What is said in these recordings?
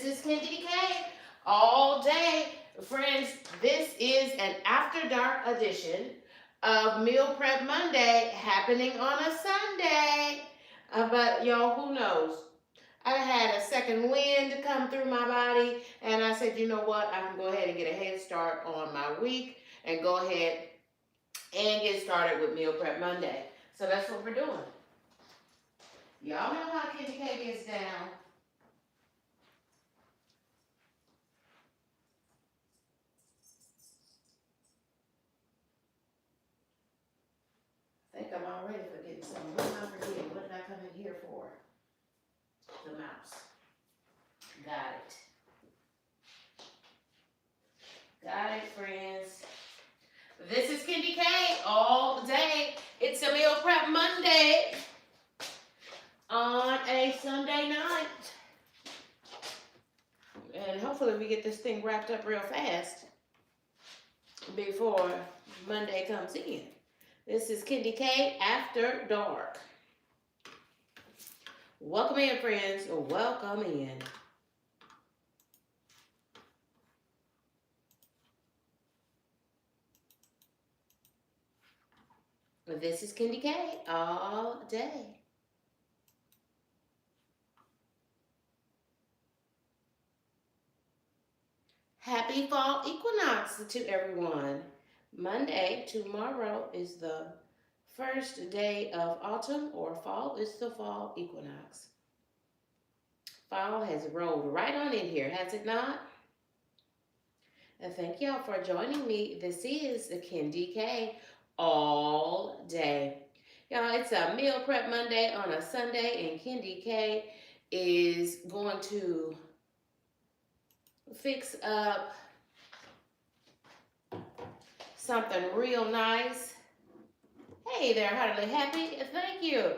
This is KendyK all day. Friends, this is an after dark edition of Meal Prep Monday happening on a Sunday. But y'all, who knows? I had a second wind come through my body, and I said, you know what? I can go ahead and get a head start on my week and go ahead and get started with Meal Prep Monday. So that's what we're doing. Y'all know how KendyK gets down. I think I'm already forgetting something. What am I forgetting? What did I come in here for? The mouse. Got it. Got it, friends. This is KendyK all day. It's a Meal Prep Monday on a Sunday night. And hopefully we get this thing wrapped up real fast before Monday comes in. This is KendyK After Dark. Welcome in, friends. Welcome in. This is KendyK all day. Happy fall equinox to everyone. Monday, tomorrow, is the first day of autumn, or fall is the fall equinox. Fall has rolled right on in here, has it not? And thank y'all for joining me. This is the KendyK all day. Y'all, it's a Meal Prep Monday on a Sunday, and KendyK is going to fix up something real nice. Hey there, Heartily Happy. Thank you.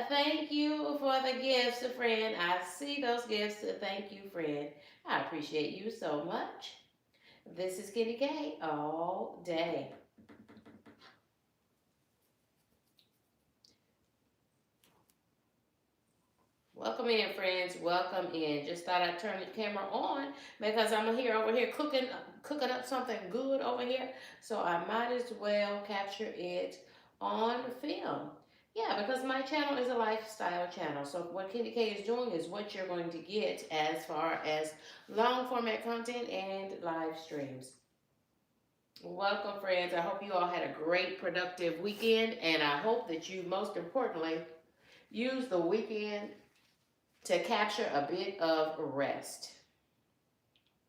Thank you for the gifts, friend. I see those gifts. Thank you, friend. I appreciate you so much. This is KendyK all day. Welcome in, friends. Welcome in. Just thought I'd turn the camera on because I'm over here cooking up something good over here. So I might as well capture it on film. Yeah, because my channel is a lifestyle channel. So what KendyK is doing is what you're going to get as far as long format content and live streams. Welcome, friends. I hope you all had a great, productive weekend. And I hope that you, most importantly, use the weekend to capture a bit of rest.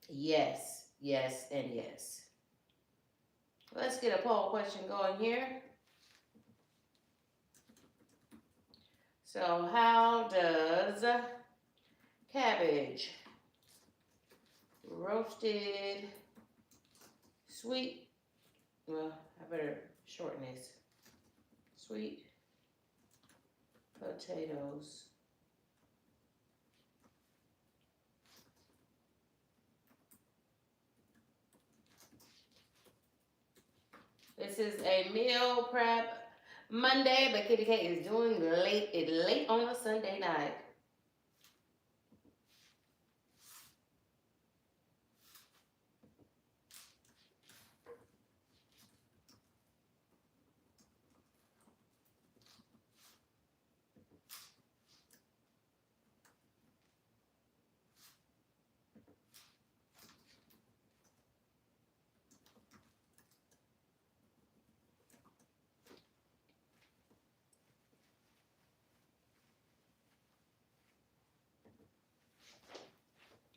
Yes, yes, and yes. Let's get a poll question going here. So how does cabbage, roasted, sweet, well, I better shorten this, sweet potatoes, this is a meal prep Monday, but KendyK is doing late on a Sunday night.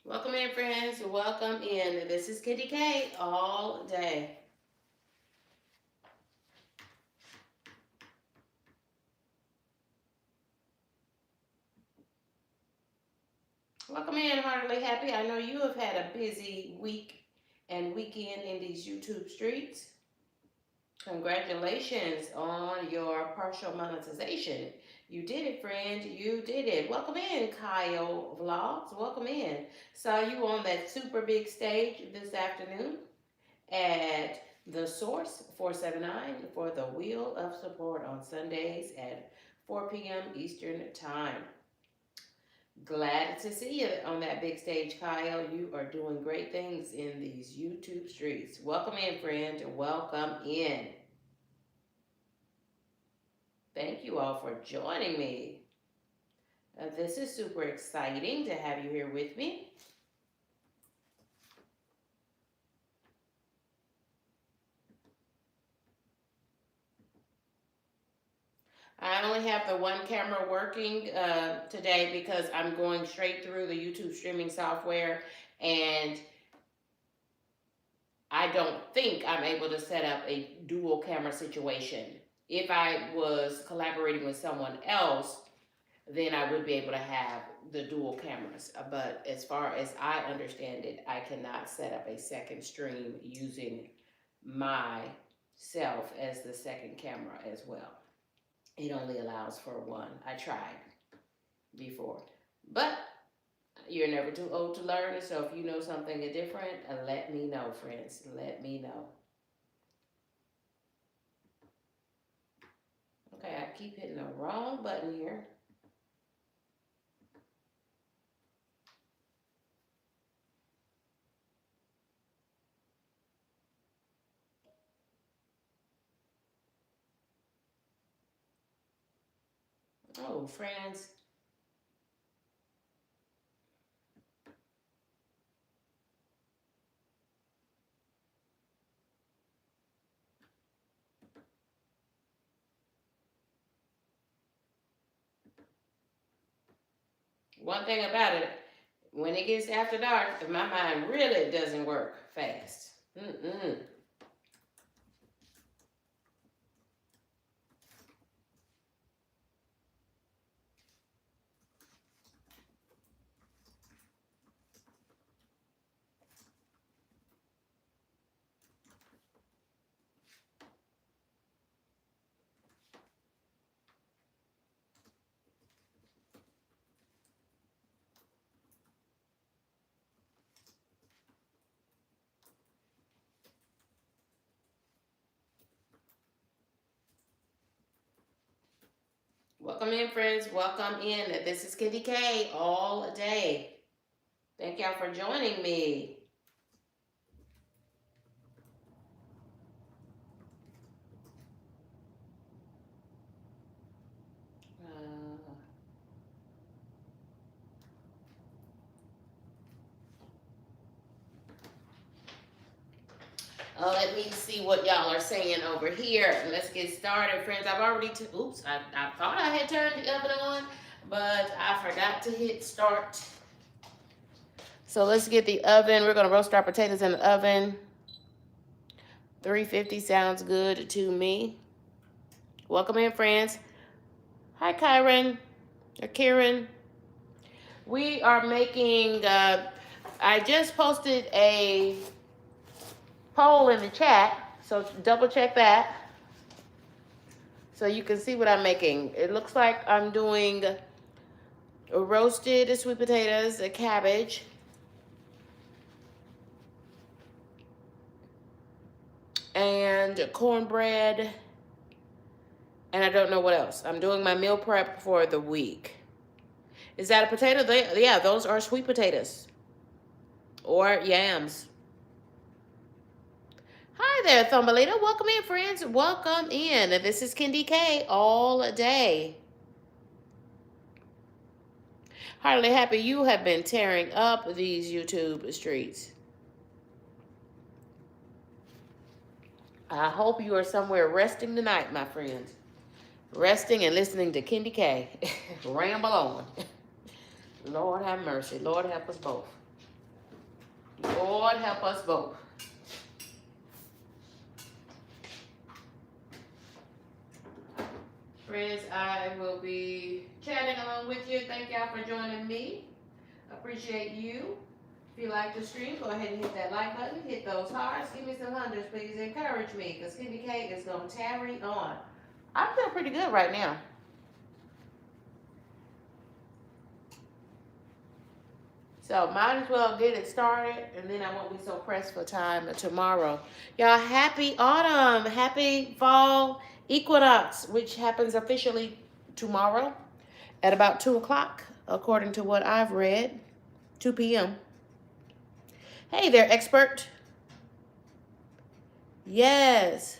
Welcome in, friends. Welcome in. This is KendyK all day. Welcome in, Heartily Happy. I know you have had a busy week and weekend in these YouTube streets. Congratulations on your partial monetization. You did it, friend. You did it. Welcome in, Kyle Vlogs. Welcome in. Saw you on that super big stage this afternoon at The Source 479 for the Wheel of Support on Sundays at 4 p.m. Eastern Time. Glad to see you on that big stage, Kyle. You are doing great things in these YouTube streets. Welcome in, friend. Welcome in. Thank you all for joining me. This is super exciting to have you here with me. I only have the one camera working today because I'm going straight through the YouTube streaming software, and I don't think I'm able to set up a dual camera situation. If I was collaborating with someone else, then I would be able to have the dual cameras. But as far as I understand it, I cannot set up a second stream using myself as the second camera as well. It only allows for one. I tried before. But you're never too old to learn. So if you know something different, let me know, friends. Let me know. Okay, I keep hitting the wrong button here. Oh, friends. One thing about it, when it gets after dark, my mind really doesn't work fast. Welcome in, friends. Welcome in. This is KendyK all day. Thank y'all for joining me. Let me see what y'all are saying over here. Let's get started, friends. I've already, oops, I thought I had turned the oven on, but I forgot to hit start. So let's get the oven. We're gonna roast our potatoes in the oven. 350 sounds good to me. Welcome in, friends. Hi, Kyron or Karen. We are making, I just posted a poll in the chat, so double check that so you can see what I'm making. It looks like I'm doing roasted sweet potatoes, a cabbage, and cornbread, and I don't know what else. I'm doing my meal prep for the week. Is that a potato? Yeah, those are sweet potatoes or yams. Hi there, Thumbelina. Welcome in, friends. Welcome in. This is KendyK all day. Hardly happy you have been tearing up these YouTube streets. I hope you are somewhere resting tonight, my friends. Resting and listening to KendyK ramble on. Lord have mercy. Lord help us both. Lord help us both. Friends, I will be chatting along with you. Thank y'all for joining me. Appreciate you. If you like the stream, go ahead and hit that like button. Hit those hearts. Give me some hundreds, please. Encourage me, because KendyK is going to tarry on. I feel pretty good right now. So might as well get it started, and then I won't be so pressed for time tomorrow. Y'all, happy autumn, happy fall equinox, which happens officially tomorrow at about 2 o'clock according to what I've read. 2 p.m. Hey there, expert. Yes.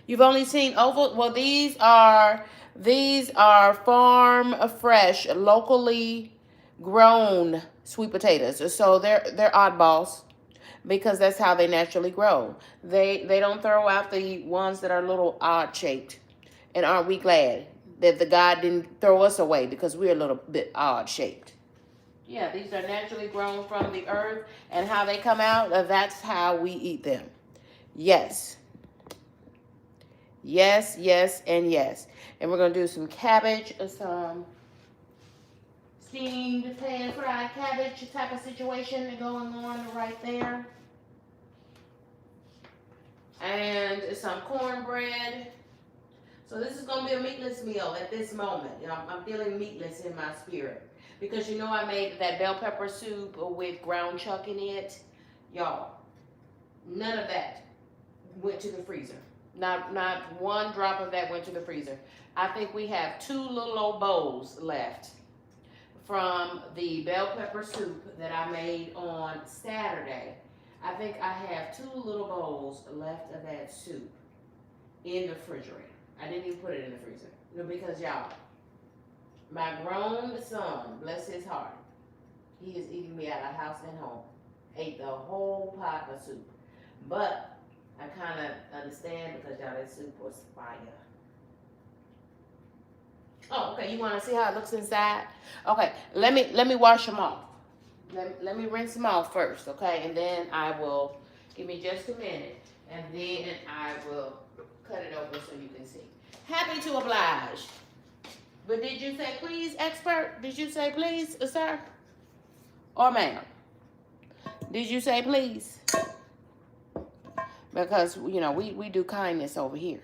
You've only seen oval. Well, these are farm fresh, locally grown sweet potatoes. So they're oddballs because that's how they naturally grow. They don't throw out the ones that are a little odd shaped. And aren't we glad that the God didn't throw us away because we're a little bit odd shaped? Yeah, these are naturally grown from the earth, and how they come out, that's how we eat them. Yes. Yes, yes, and yes. And we're going to do some cabbage, some steamed pan fried cabbage type of situation going on right there. And some cornbread. So this is going to be a meatless meal at this moment. You know, I'm feeling meatless in my spirit. Because you know I made that bell pepper soup with ground chuck in it. Y'all, none of that went to the freezer. Not one drop of that went to the freezer. I think we have 2 little old bowls left from the bell pepper soup that I made on Saturday. I think I have 2 little bowls left of that soup in the refrigerator. I didn't even put it in the freezer. Because y'all, my grown son, bless his heart, he is eating me out of house and home. Ate the whole pot of soup. But I kind of understand because y'all, that soup was fire. Oh, okay. You want to see how it looks inside? Okay. Let me wash them off. Let me rinse them off first, okay? And then I will give me just a minute, and then I will cut it open so you can see. Happy to oblige. But did you say please, expert? Did you say please, sir? Or ma'am? Did you say please? Because, you know, we do kindness over here.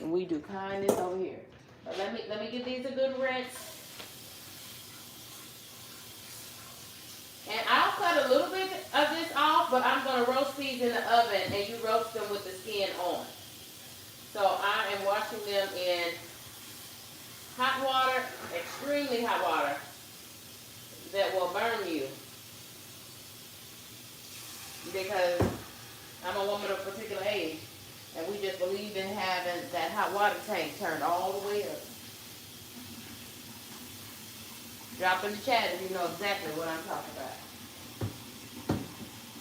And we do kindness over here. But let me give these a good rinse. And I'll cut a little bit of this off, but I'm going to roast these in the oven, and you roast them with the skin on. So I am washing them in hot water, extremely hot water, that will burn you. Because I'm a woman of a particular age, and we just believe in having that hot water tank turned all the way up. Drop in the chat if you know exactly what I'm talking about.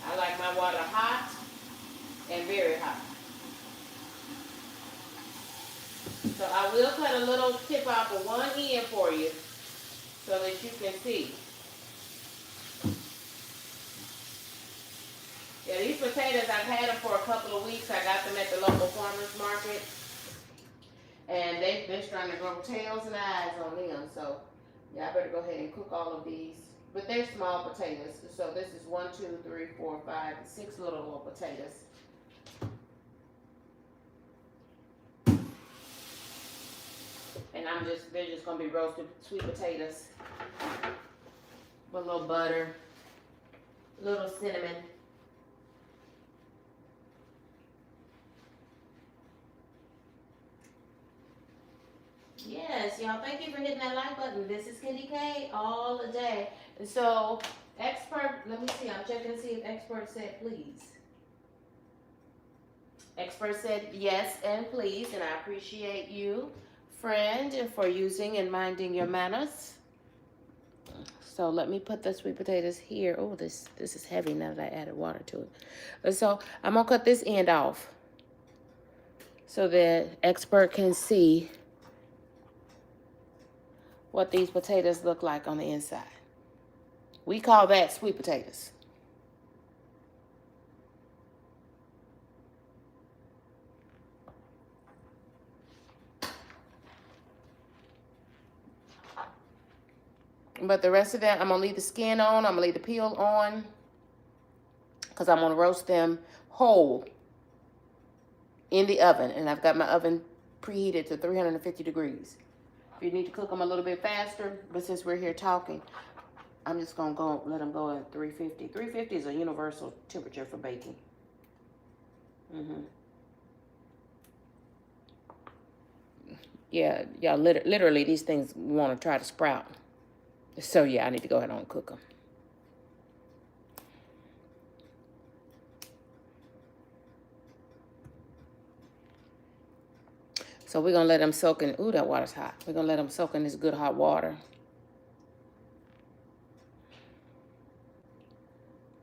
I like my water hot and very hot. So I will cut a little tip off of one end for you so that you can see. Yeah, these potatoes, I've had them for a couple of weeks. I got them at the local farmer's market. And they've been starting to grow tails and eyes on them. So, yeah, I better go ahead and cook all of these. But they're small potatoes. So this is 1, 2, 3, 4, 5, 6 little potatoes. And they're just going to be roasted sweet potatoes. With a little butter. A little cinnamon. Yes, y'all, thank you for hitting that like button. This is KendyK all the day. And so, expert, let me see. I'm checking to see if expert said please. Expert said yes and please, and I appreciate you, friend, for using and minding your manners. So let me put the sweet potatoes here. Oh, this is heavy now that I added water to it. And so I'm going to cut this end off so that expert can see what these potatoes look like on the inside. We call that sweet potatoes. But the rest of them, I'm going to leave the skin on. I'm going to leave the peel on. Because I'm going to roast them whole in the oven. And I've got my oven preheated to 350 degrees. If you need to cook them a little bit faster, but since we're here talking, I'm just going to let them go at 350. 350 is a universal temperature for baking. Yeah, y'all, literally, these things want to try to sprout. So yeah, I need to go ahead and cook them. So we're going to let them soak in. Ooh, that water's hot. We're going to let them soak in this good hot water.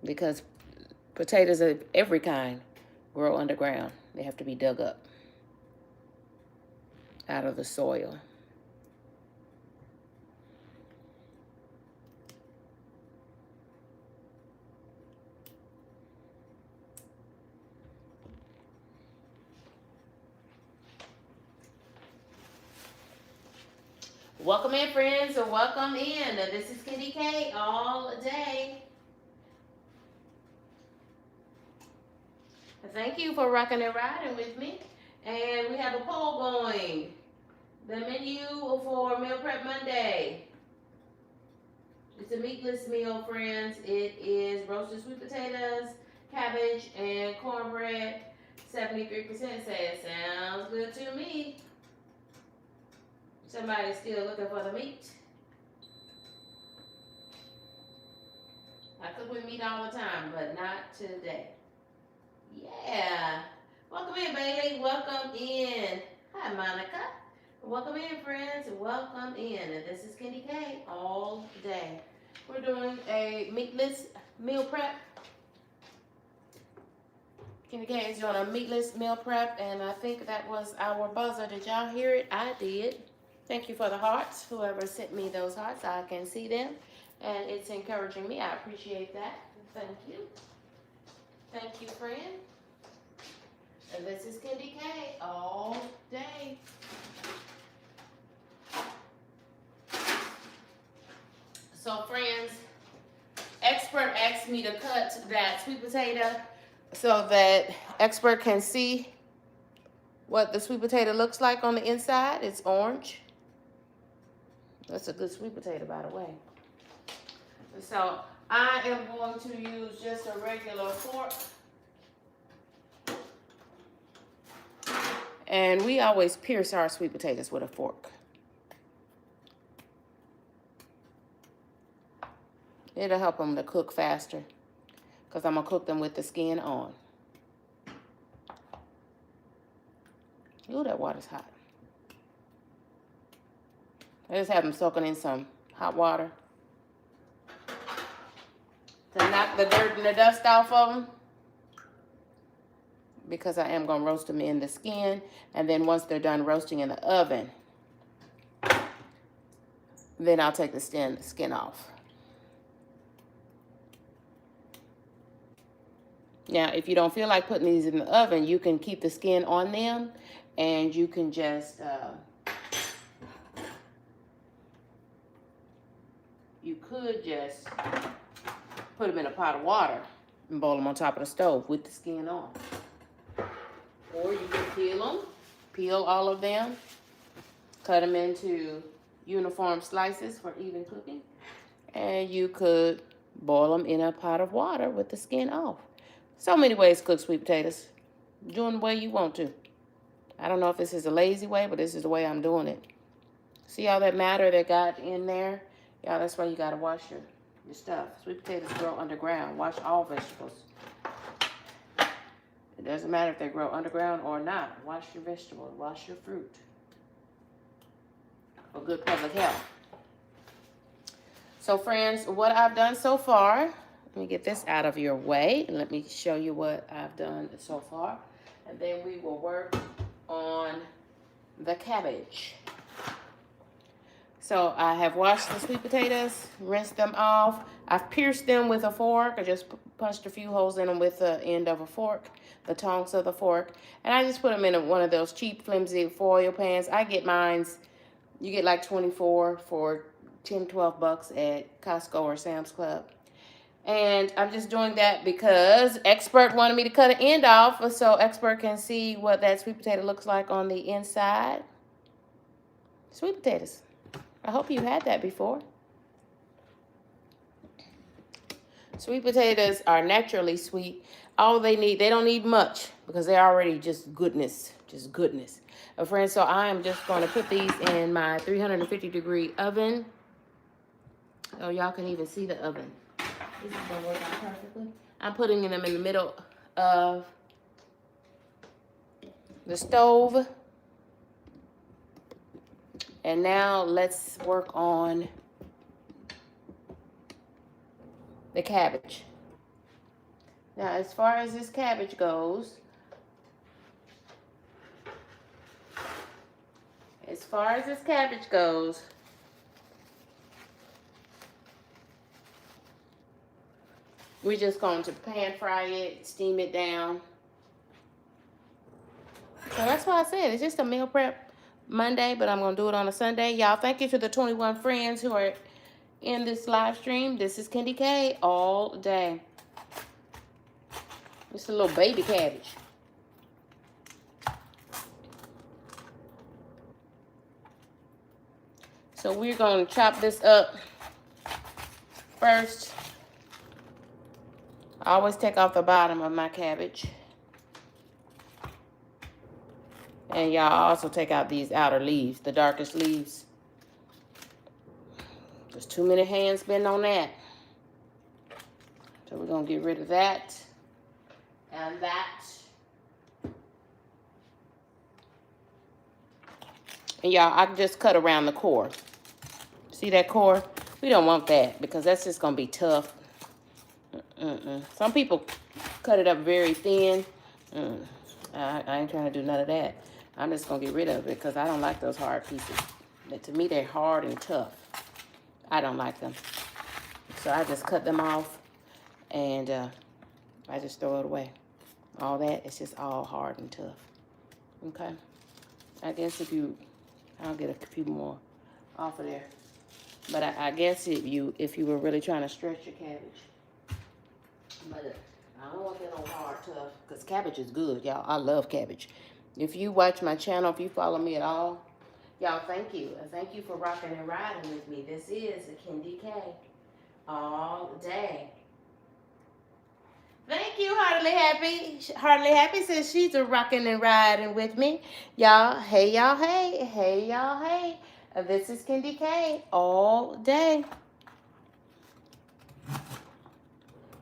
Because potatoes of every kind grow underground. They have to be dug up out of the soil. Welcome in, friends, or welcome in. This is KendyK all day. Thank you for rocking and riding with me. And we have a poll going. The menu for Meal Prep Monday. It's a meatless meal, friends. It is roasted sweet potatoes, cabbage, and cornbread. 73% says sounds good to me. Somebody's still looking for the meat. I cook with meat all the time, but not today. Yeah. Welcome in, Bailey. Welcome in. Hi, Monica. Welcome in, friends. Welcome in. This is KendyK all day. We're doing a meatless meal prep. KendyK is doing a meatless meal prep, and I think that was our buzzer. Did y'all hear it? I did. Thank you for the hearts. Whoever sent me those hearts, I can see them, and it's encouraging me. I appreciate that. Thank you. Thank you, friend. And this is KendyK all day. So, friends, Expert asked me to cut that sweet potato so that Expert can see what the sweet potato looks like on the inside. It's orange. That's a good sweet potato, by the way. So I am going to use just a regular fork. And we always pierce our sweet potatoes with a fork. It'll help them to cook faster because I'm going to cook them with the skin on. Ooh, that water's hot. I just have them soaking in some hot water to knock the dirt and the dust off of them, because I am going to roast them in the skin. And then once they're done roasting in the oven, then I'll take the skin off. Now, if you don't feel like putting these in the oven, you can keep the skin on them, and you can just you could just put them in a pot of water and boil them on top of the stove with the skin on. Or you can peel all of them, cut them into uniform slices for even cooking, and you could boil them in a pot of water with the skin off. So many ways to cook sweet potatoes. Doing the way you want to. I don't know if this is a lazy way, but this is the way I'm doing it. See all that matter that got in there? Yeah, that's why you got to wash your stuff. Sweet potatoes grow underground. Wash all vegetables. It doesn't matter if they grow underground or not. Wash your vegetables. Wash your fruit. For good public health. So, friends, what I've done so far, let me get this out of your way, and let me show you what I've done so far. And then we will work on the cabbage. So I have washed the sweet potatoes, rinsed them off. I've pierced them with a fork. I just punched a few holes in them with the end of a fork, the tongs of the fork. And I just put them in one of those cheap, flimsy foil pans. I get mine's, you get like 24 for 10, 12 bucks at Costco or Sam's Club. And I'm just doing that because Expert wanted me to cut an end off so Expert can see what that sweet potato looks like on the inside. Sweet potatoes. I hope you had that before. Sweet potatoes are naturally sweet. All they don't need much because they're already just goodness, friends, so I am just going to put these in my 350-degree oven Oh, y'all can even see the oven. This is gonna work out perfectly. I'm putting them in the middle of the stove. And now let's work on the cabbage. Now, as far as this cabbage goes, we're just going to pan fry it, steam it down. So that's why I said it's just a meal prep Monday, but I'm going to do it on a Sunday. Y'all, thank you to the 21 friends who are in this live stream. This is KendyK all day. It's a little baby cabbage. So we're going to chop this up first. I always take off the bottom of my cabbage. And y'all also take out these outer leaves, the darkest leaves. There's too many hands been on that. So we're going to get rid of that and that. And y'all, I just cut around the core. See that core? We don't want that because that's just going to be tough. Some people cut it up very thin. I ain't trying to do none of that. I'm just going to get rid of it because I don't like those hard pieces. To me, they're hard and tough. I don't like them. So I just cut them off and I just throw it away. All that, it's just all hard and tough. Okay? I guess I'll get a few more off of there. But I guess if you were really trying to stretch your cabbage. But I don't want that on hard tough because cabbage is good, y'all. I love cabbage. If you watch my channel, if you follow me at all, y'all, thank you. And thank you for rocking and riding with me. This is the KendyK all day. Thank you, Heartily Happy. Heartily Happy says she's a rocking and riding with me. Y'all, hey, y'all, hey. Hey, y'all, hey. This is KendyK all day.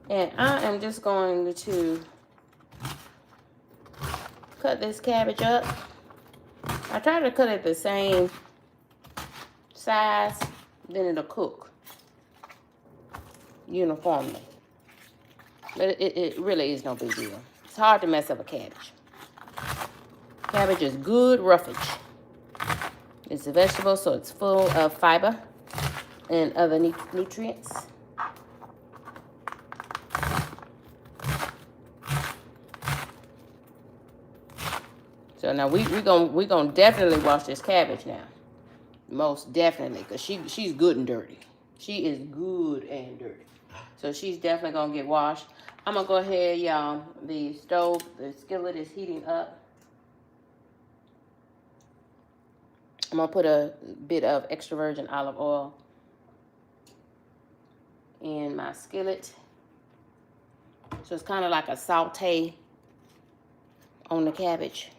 And I am just going to cut this cabbage up. I try to cut it the same size, then it'll cook uniformly. But it really is no big deal. It's hard to mess up a cabbage. Cabbage is good roughage. It's a vegetable, so it's full of fiber and other nutrients. So now we're gonna definitely wash this cabbage now. Most definitely, because she's good and dirty. She is good and dirty. So she's definitely gonna get washed. I'm gonna go ahead, y'all. The skillet is heating up. I'm gonna put a bit of extra virgin olive oil in my skillet. So it's kind of like a saute on the cabbage.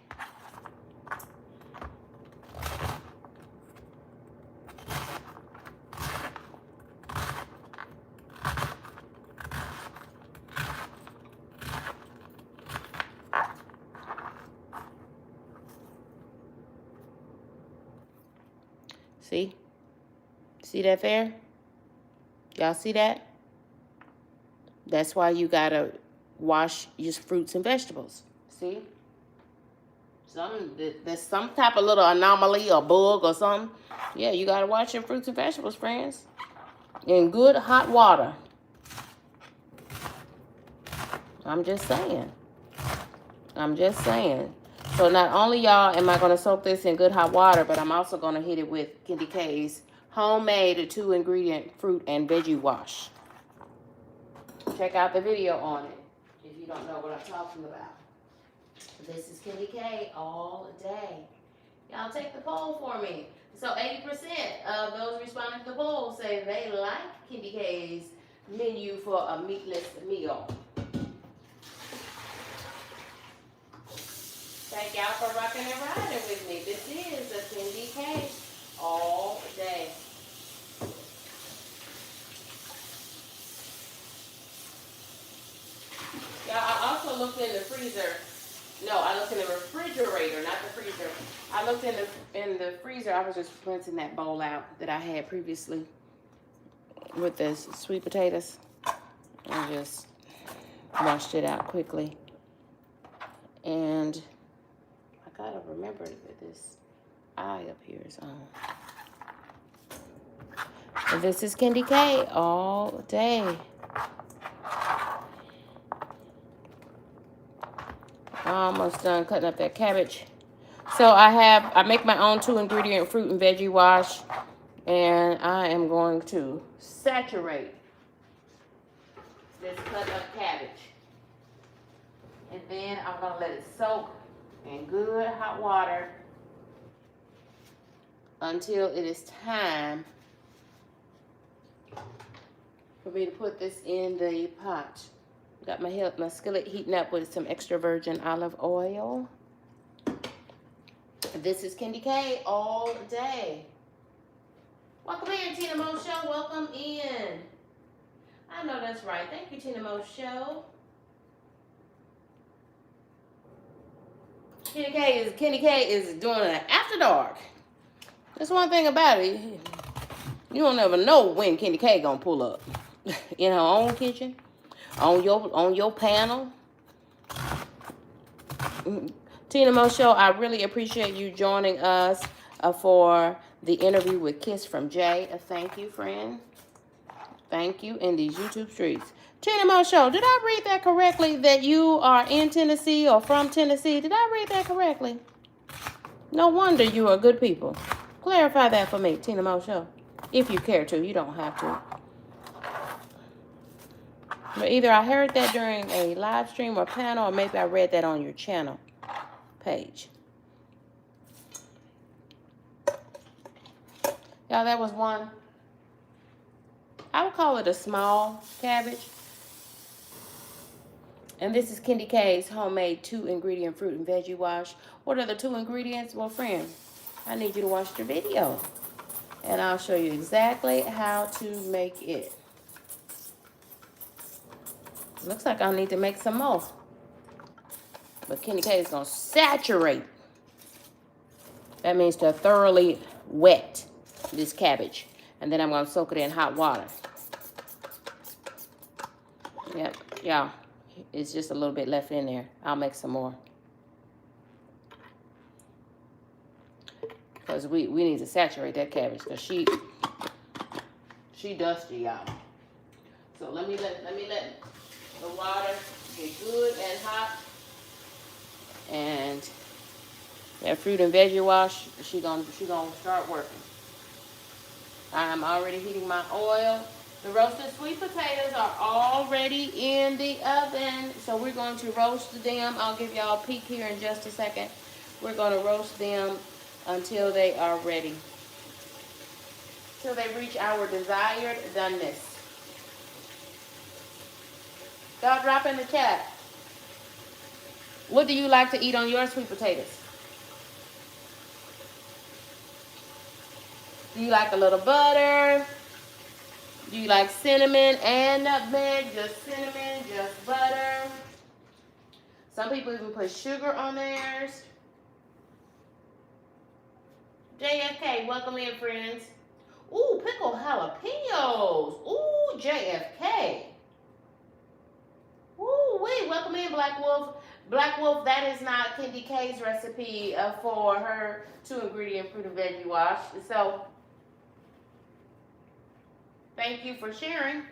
See that there? Y'all see that? That's why you gotta wash your fruits and vegetables. See? There's some type of little anomaly or bug or something. Yeah, you gotta wash your fruits and vegetables, friends. In good hot water. I'm just saying. So not only, y'all, am I going to soak this in good hot water, but I'm also going to hit it with KendyK's homemade 2-ingredient fruit and veggie wash. Check out the video on it if you don't know what I'm talking about. This is KendyK all day. Y'all take the poll for me. So 80% of those responding to the poll say they like KendyK's menu for a meatless meal. Thank y'all for rocking and riding with me. This is the KendyK all day. was just rinsing that bowl out that I had previously with the sweet potatoes. I just washed it out quickly. And I gotta remember that this eye up here is on. And this is KendyK all day. Almost done cutting up that cabbage. So I make my own 2-ingredient fruit and veggie wash, and I am going to saturate this cut up cabbage. And then I'm gonna let it soak in good hot water until it is time for me to put this in the pot. Got my skillet heating up with some extra virgin olive oil. This is KendyK all day. Welcome in, Tina Mo Show. Welcome in. I know that's right. Thank you, Tina Mo Show. KendyK is doing an after dark. That's one thing about it. You don't ever know when KendyK gonna pull up in her own kitchen, on your panel. Tina Mo Show, I really appreciate you joining us for the interview with Kiss from Jay. Thank you, friend. Thank you in these YouTube streets. Tina Mo Show, did I read that correctly that you are in Tennessee or from Tennessee? Did I read that correctly? No wonder you are good people. Clarify that for me, Tina Mo Show. If you care to, you don't have to. But either I heard that during a live stream or panel, or maybe I read that on your channel page. Y'all, that was one. I would call it a small cabbage. And this is KendyK's homemade 2-ingredient fruit and veggie wash. What are the 2 ingredients? Well, friend, I need you to watch the video. And I'll show you exactly how to make it. Looks like I'll need to make some more. But KendyK is going to saturate. That means to thoroughly wet this cabbage. And then I'm going to soak it in hot water. Yep, y'all. It's just a little bit left in there. I'll make some more. Because we need to saturate that cabbage. Because she dusty, y'all. So let me let the water get good and hot. And that fruit and veggie wash, she gonna start working. I'm already heating my oil. The roasted sweet potatoes are already in the oven. So we're going to roast them. I'll give y'all a peek here in just a second. We're going to roast them until they are ready. Till they reach our desired doneness. Y'all drop in the chat. What do you like to eat on your sweet potatoes? Do you like a little butter? Do you like cinnamon and nutmeg? Just cinnamon, just butter. Some people even put sugar on theirs. JFK, welcome in, friends. Ooh, pickled jalapenos. Ooh, JFK. Ooh, wait, welcome in, Black Wolf. Black Wolf, that is not KendyK's recipe for her 2-ingredient fruit and veggie wash. So, thank you for sharing.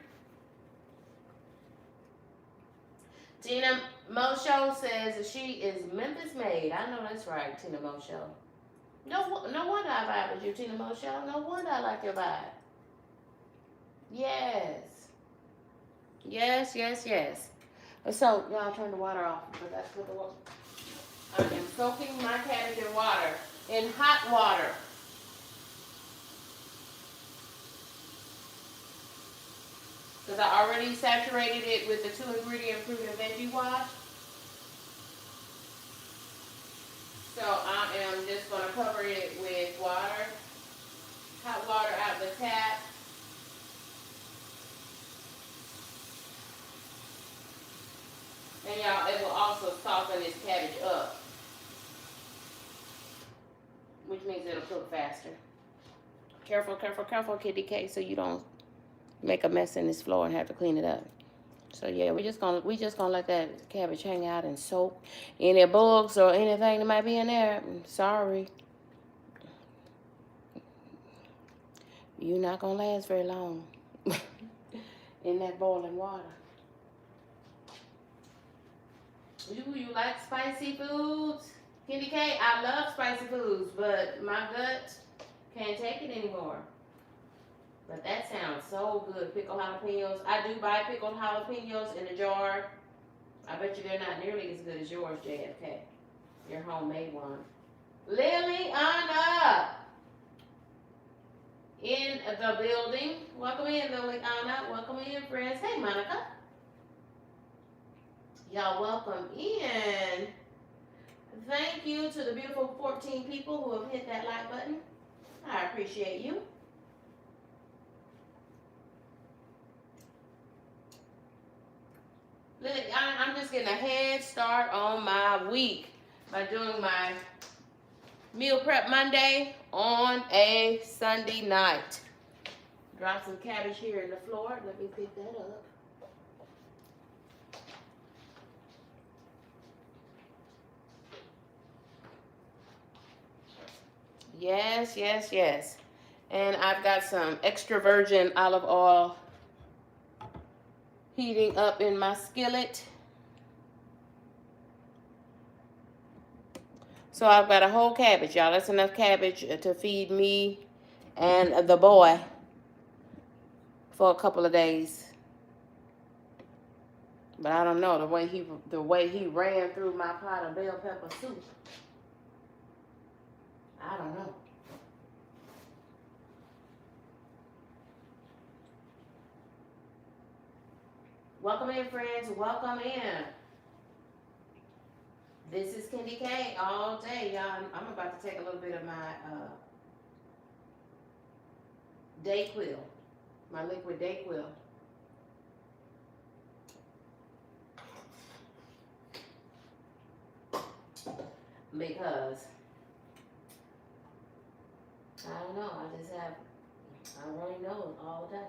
Tina Mo Show says she is Memphis made. I know that's right, Tina Mo Show. No wonder I vibe with you, Tina Mo Show. No wonder I like your vibe. Yes. Yes, yes, yes. So, y'all turn the water off, but that's what the water. I am soaking my cabbage in water, in hot water. Because I already saturated it with the 2-ingredient fruit and veggie wash. So I am just going to cover it with water, hot water out the tap. And y'all, it will also soften this cabbage up, which means it'll cook faster. Careful, careful, careful, KendyK, so you don't make a mess in this floor and have to clean it up. So yeah, we just gonna let that cabbage hang out and soak. Any bugs or anything that might be in there, sorry, you're not gonna last very long in that boiling water. You like spicy foods? KendyK, I love spicy foods, but my gut can't take it anymore. But that sounds so good. Pickled jalapenos. I do buy pickled jalapenos in a jar. I bet you they're not nearly as good as yours, JFK. Your homemade one. Liliana in the building. Welcome in, Liliana. Welcome in, friends. Hey, Monica. Y'all welcome in. Thank you to the beautiful 14 people who have hit that like button. I appreciate you. I'm just getting a head start on my week by doing my meal prep Monday on a Sunday night. Drop some cabbage here in the floor. Let me pick that up. Yes, yes, yes. And I've got some extra virgin olive oil heating up in my skillet. So I've got a whole cabbage, y'all. That's enough cabbage to feed me and the boy for a couple of days. But I don't know, the way he ran through my pot of bell pepper soup. I don't know. Welcome in, friends. Welcome in. This is KendyK all day, y'all. I'm about to take a little bit of my Dayquil, my liquid Dayquil. Because I don't know, I really know all the time.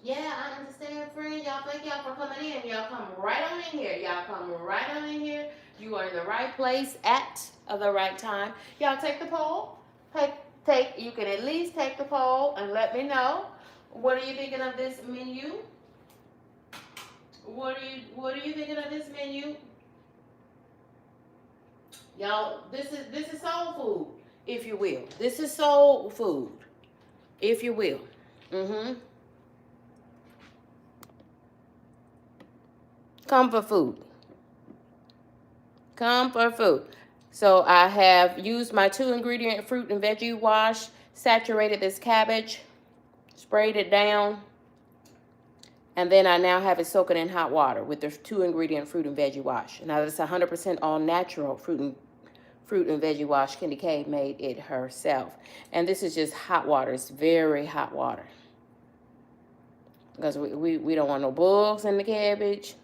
Yeah, I understand, friend. Y'all, thank y'all for coming in. Y'all come right on in here. Y'all come right on in here. You are in the right place at the right time. Y'all take the poll. You can at least take the poll and let me know. What are you thinking of this menu? What are you thinking of this menu? Y'all, this is soul food, if you will. This is soul food, if you will. Comfort food. Comfort food. So I have used my 2-ingredient fruit and veggie wash, saturated this cabbage, sprayed it down, and then I now have it soaking in hot water with the 2-ingredient fruit and veggie wash. Now this is 100% all natural fruit and veggie wash. KendyK made it herself. And this is just hot water. It's very hot water. Because we don't want no bugs in the cabbage.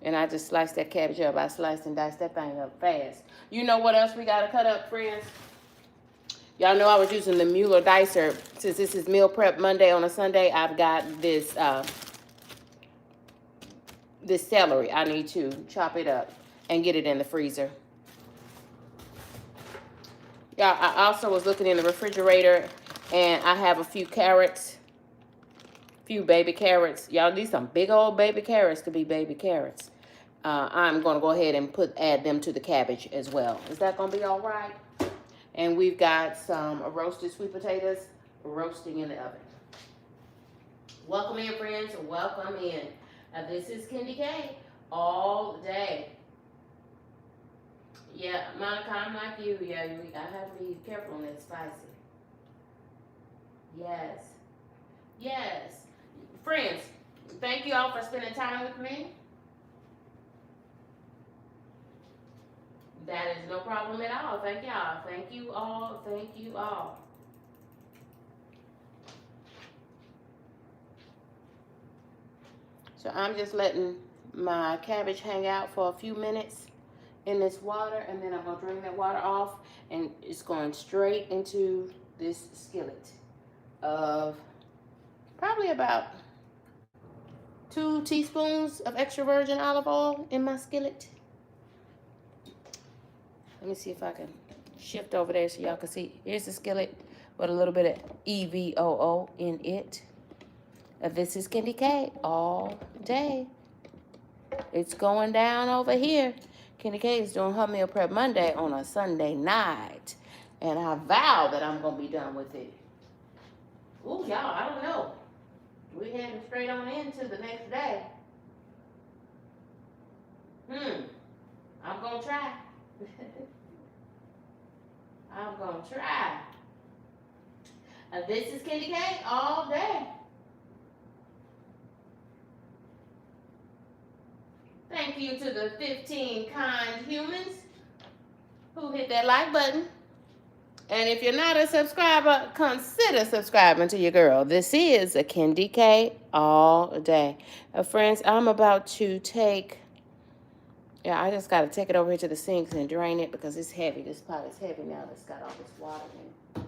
And I just sliced that cabbage up. I sliced and diced that thing up fast. You know what else we got to cut up, friends? Y'all know I was using the Mueller dicer. Since this is meal prep Monday on a Sunday, I've got this this celery. I need to chop it up and get it in the freezer. Yeah, I also was looking in the refrigerator, and I have a few carrots, few baby carrots. Y'all, these some big old baby carrots to be baby carrots. I'm going to go ahead and add them to the cabbage as well. Is that going to be all right? And we've got some roasted sweet potatoes roasting in the oven. Welcome in, friends. Welcome in. This is KendyK all day. Yeah, Monica, I'm like you. Yeah, I have to be careful on that spicy. Yes. Yes. Friends, thank you all for spending time with me. That is no problem at all. Thank y'all. Thank you all. Thank you all. So I'm just letting my cabbage hang out for a few minutes in this water, and then I'm gonna drain that water off, and it's going straight into this skillet of probably about 2 teaspoons of extra virgin olive oil in my skillet. Let me see if I can shift over there so y'all can see. Here's the skillet with a little bit of EVOO in it. This is KendyK all day. It's going down over here. KendyK is doing her meal prep Monday on a Sunday night. And I vow that I'm going to be done with it. Ooh, y'all, I don't know. We heading straight on into the next day. I'm going to try. I'm going to try. This is KendyK all day. Thank you to the 15 kind humans who hit that like button. And if you're not a subscriber, consider subscribing to your girl. This is a KendyK all day. Friends, I'm about to take... Yeah, I just got to take it over here to the sinks and drain it because it's heavy. This pot is heavy now. It's got all this water in it.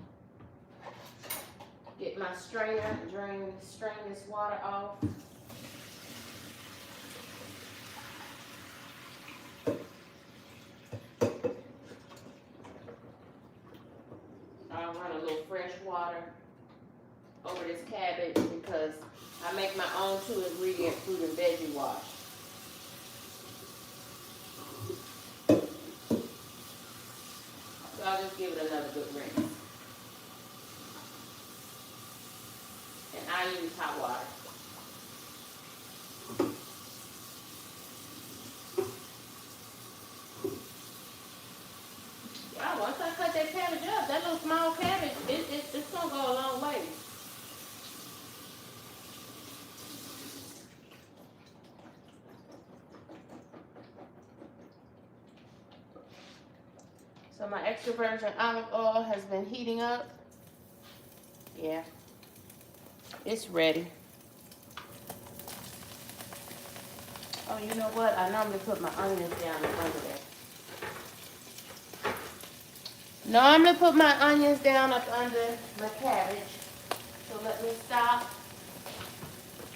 Get my strainer and strain this water off. I'll run a little fresh water over this cabbage because I make my own 2-ingredient fruit and veggie wash. So I'll just give it another good rinse. And I use hot water. Wow, once I cut that cabbage up, that little small cabbage, it's gonna go a long way. So my extra virgin olive oil has been heating up. Yeah, it's ready. Oh, you know what? I normally put my onions down under there. Normally put my onions down up under my cabbage. So let me stop.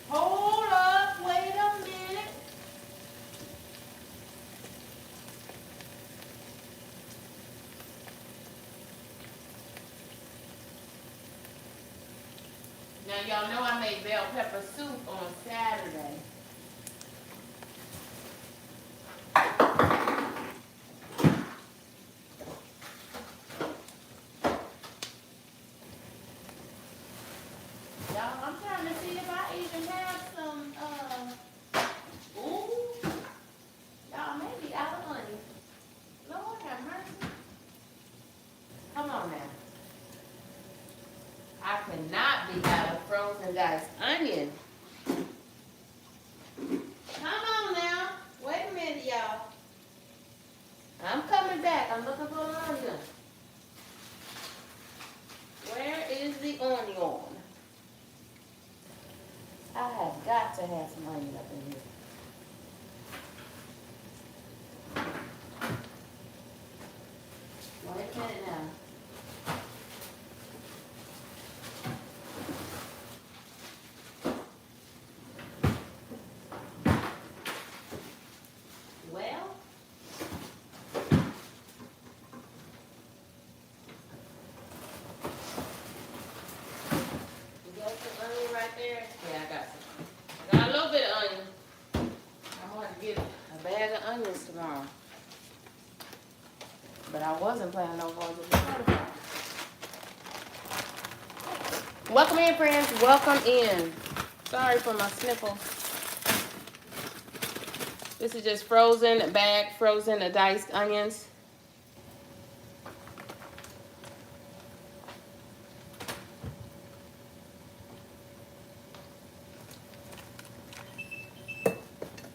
Hold up, wait a minute. Now y'all know I made bell pepper soup on Saturday. Cannot be out of frozen diced onion. Come on now. Wait a minute, y'all. I'm coming back. I'm looking for an onion. Where is the onion? I have got to have some onion up in here. Wait a minute now. Tomorrow. But I wasn't planning on going to the party. Welcome in, friends. Welcome in. Sorry for my sniffles. This is just frozen diced onions.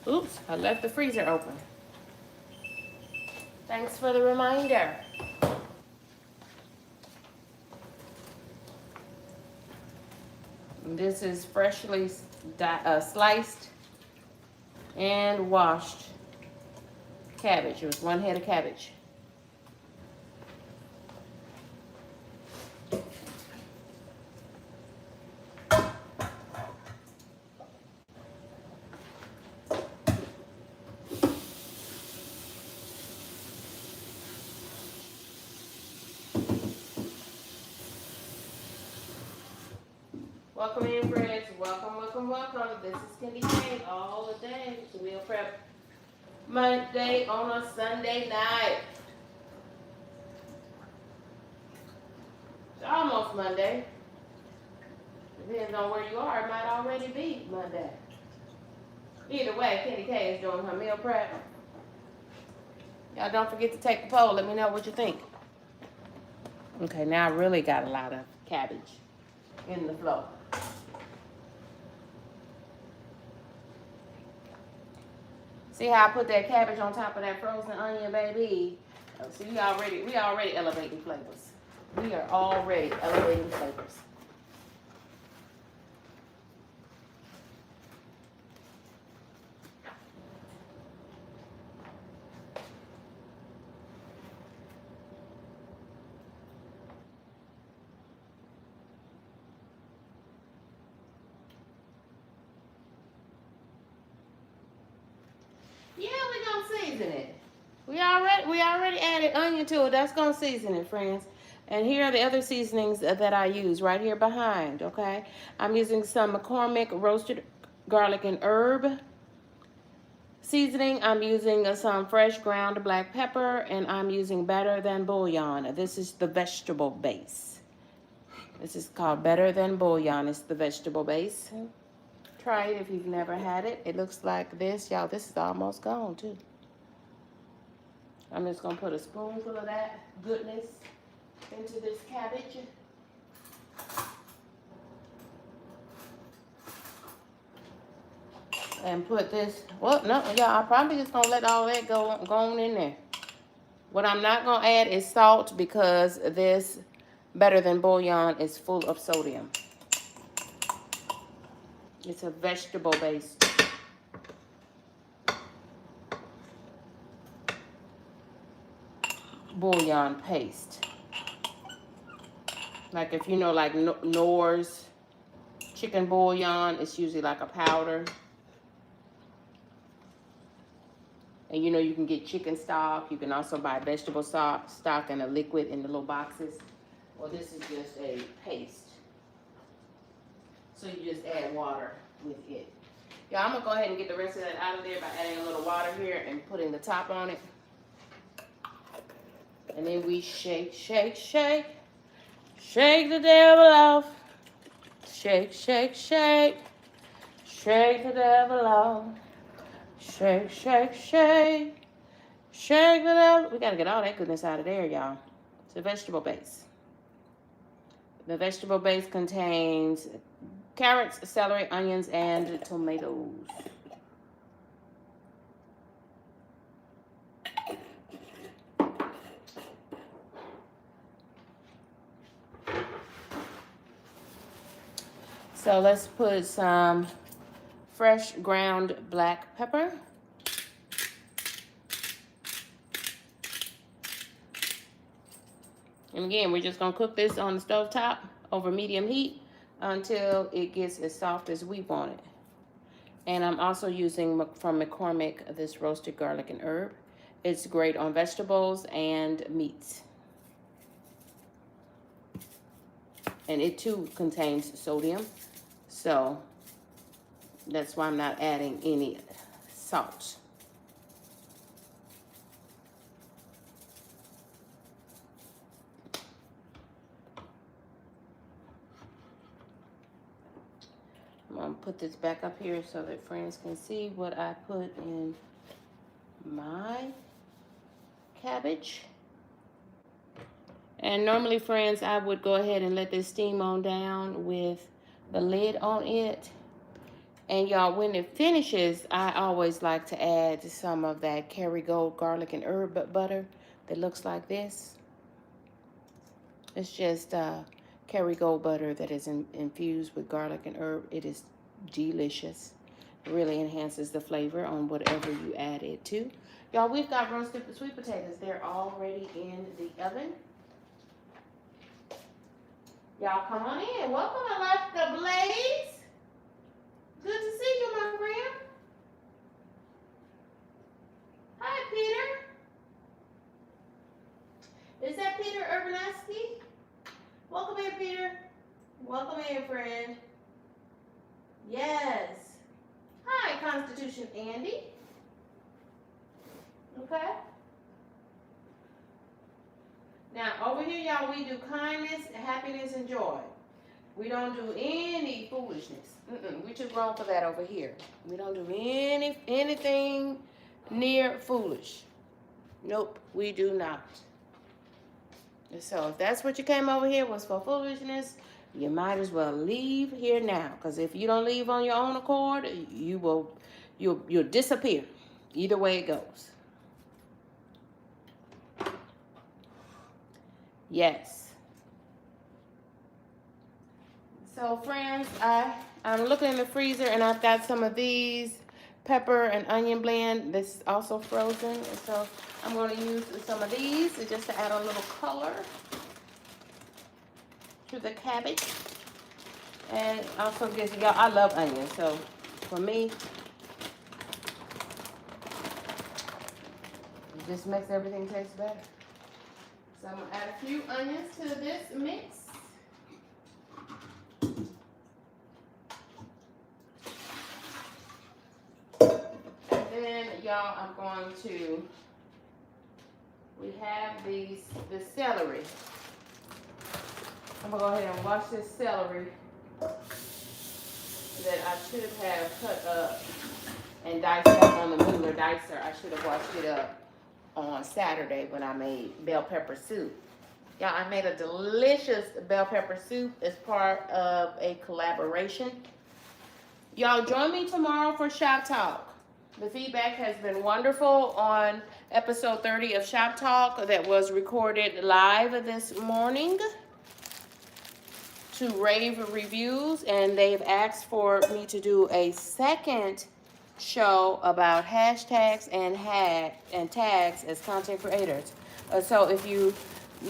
Oops, I left the freezer open. Thanks for the reminder. This is freshly sliced and washed cabbage. It was 1 head of cabbage. Welcome in, friends. Welcome, welcome, welcome. This is KendyK all the day. It's meal prep Monday on a Sunday night. It's almost Monday. Depends on where you are. It might already be Monday. Either way, KendyK is doing her meal prep. Y'all don't forget to take the poll. Let me know what you think. Okay, now I really got a lot of cabbage in the flow. See how I put that cabbage on top of that frozen onion, baby? See, we already elevating flavors. We are already elevating flavors. Yeah, we gonna season it. We already added onion to it. That's gonna season it, friends. And here are the other seasonings that I use right here behind, okay? I'm using some McCormick roasted garlic and herb seasoning. I'm using some fresh ground black pepper, and I'm using Better Than Bouillon. This is the vegetable base. This is called Better Than Bouillon. It's the vegetable base. Try it if you've never had it. It looks like this. Y'all, this is almost gone, too. I'm just going to put a spoonful of that goodness into this cabbage. And put this, well, no, y'all, I'm probably just going to let all that go on in there. What I'm not going to add is salt because this Better Than Bouillon is full of sodium. It's a vegetable-based bouillon paste. Like if you know, like Knorr's chicken bouillon, it's usually like a powder. And you know, you can get chicken stock. You can also buy vegetable stock and a liquid in the little boxes. Well, this is just a paste. So you just add water with it. Yeah, I'm gonna go ahead and get the rest of that out of there by adding a little water here and putting the top on it. And then we shake, shake, shake. Shake the devil off. Shake, shake, shake. Shake the devil off. Shake, shake, shake. Shake the devil. We gotta get all that goodness out of there, y'all. It's a vegetable base. The vegetable base contains carrots, celery, onions, and tomatoes. So let's put some fresh ground black pepper. And again, we're just gonna cook this on the stove top over medium heat until it gets as soft as we want it. And I'm also using from McCormick this roasted garlic and herb. It's great on vegetables and meats. And it too contains sodium. So that's why I'm not adding any salt. I'm gonna put this back up here so that friends can see what I put in my cabbage. And normally, friends, I would go ahead and let this steam on down with the lid on it. And y'all, when it finishes, I always like to add some of that Kerrygold garlic and herb butter that looks like this. It's just Kerrygold butter that is infused with garlic and herb. It is delicious. Really enhances the flavor on whatever you add it to. Y'all, we've got roasted sweet potatoes. They're already in the oven. Y'all come on in. Welcome, Alaska Blaze. Good to see you, my friend. Hi, Peter. Is that Peter Urbaneski? Welcome in, Peter. Welcome in, friend. Yes. Hi, Constitution Andy. Okay. Now, over here, y'all, we do kindness, happiness, and joy. We don't do any foolishness. We too grown for that over here. We don't do anything near foolish. Nope, we do not. So if that's what you came over here was for foolishness, you might as well leave here now. Because if you don't leave on your own accord, you'll disappear. Either way it goes. Yes. So friends, I'm looking in the freezer and I've got some of these pepper and onion blend that's also frozen. And so I'm going to use some of these just to add a little color to the cabbage. And also gives y'all, I love onions, so for me, it just makes everything taste better. So I'm going to add a few onions to this mix. And then, y'all, I'm going to, we have the celery. I'm going to go ahead and wash this celery that I should have cut up and diced up on the Mueller dicer. I should have washed it up on Saturday when I made bell pepper soup. Y'all, I made a delicious bell pepper soup as part of a collaboration. Y'all, join me tomorrow for Shop Talk. The feedback has been wonderful on episode 30 of Shop Talk that was recorded live this morning to rave reviews, and they've asked for me to do a second show about hashtags and tags as content creators. So if you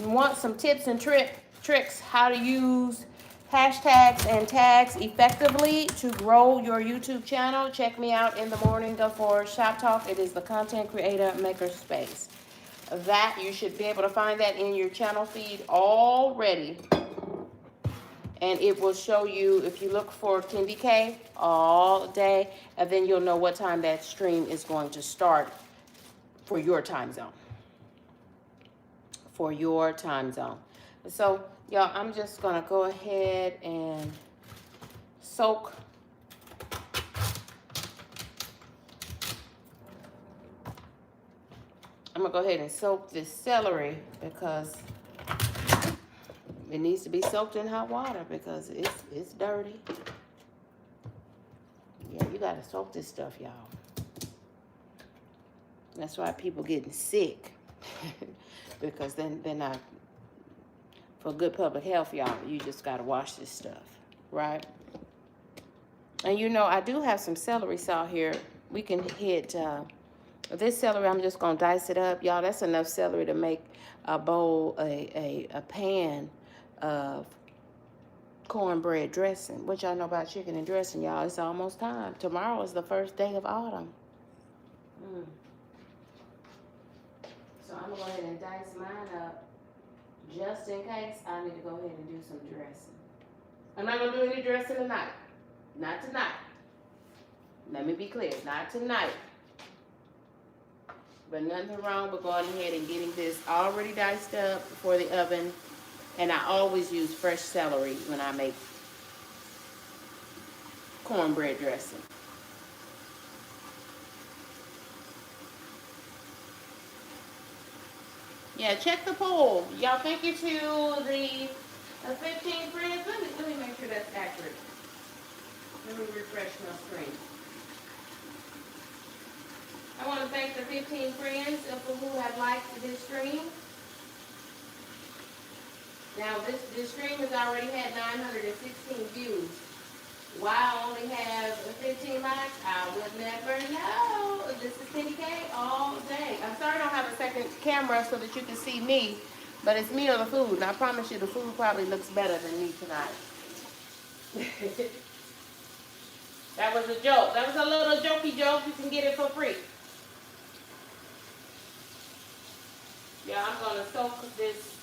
want some tips and tricks how to use hashtags and tags effectively to grow your YouTube channel, check me out in the morning for Shop Talk. It is the Content Creator Maker Space. That you should be able to find that in your channel feed already. And it will show you, if you look for KendyK all day, and then you'll know what time that stream is going to start for your time zone. For your time zone. So, y'all, I'm just going to go ahead and soak this celery because it needs to be soaked in hot water because it's dirty. Yeah, you got to soak this stuff, y'all. That's why people getting sick. Because then they're not, for good public health, y'all, you just got to wash this stuff, right? And you know, I do have some celery saw here. We can hit, this celery, I'm just going to dice it up. Y'all, that's enough celery to make a bowl, a pan of cornbread dressing. What y'all know about chicken and dressing, y'all? It's almost time. Tomorrow is the first day of autumn. So I'm going to go ahead and dice mine up just in case I need to go ahead and do some dressing. I'm not going to do any dressing tonight. Not tonight. Let me be clear. Not tonight. But nothing wrong with going ahead and getting this already diced up for the oven. And I always use fresh celery when I make cornbread dressing. Yeah, check the poll. Y'all, thank you to the 15 friends. Let me make sure that's accurate. Let me refresh my screen. I want to thank the 15 friends who have liked this stream. Now, this stream has already had 916 views. Why I only have 15 likes? I would never know. This is KendyK all day. I'm sorry I don't have a second camera so that you can see me, but it's me or the food, and I promise you the food probably looks better than me tonight. That was a joke. That was a little jokey joke. You can get it for free. Yeah, I'm going to soak this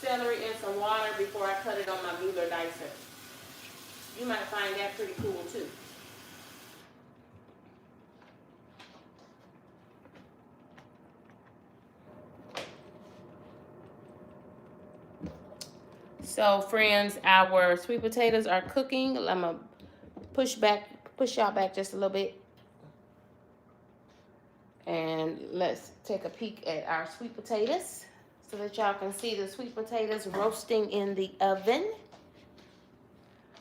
celery in some water before I cut it on my Mueller dicer. You might find that pretty cool too. So friends, our sweet potatoes are cooking. I'm going to push y'all back just a little bit. And let's take a peek at our sweet potatoes so that y'all can see the sweet potatoes roasting in the oven.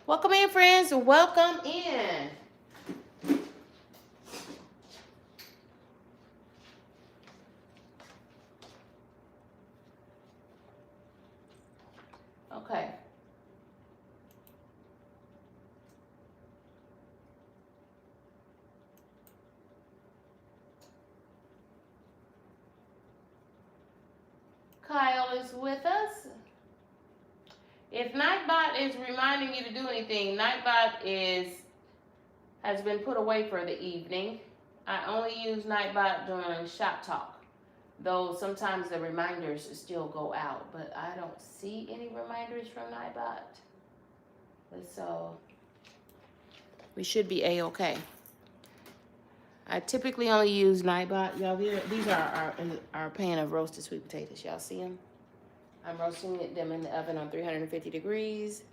Welcome in, friends. Welcome in. Okay. Kyle is with us. If Nightbot is reminding you to do anything, Nightbot has been put away for the evening. I only use Nightbot during shop talk, though sometimes the reminders still go out, but I don't see any reminders from Nightbot. So we should be a-okay. I typically only use Nightbot. Y'all, these are our pan of roasted sweet potatoes. Y'all see them? I'm roasting them in the oven on 350 degrees.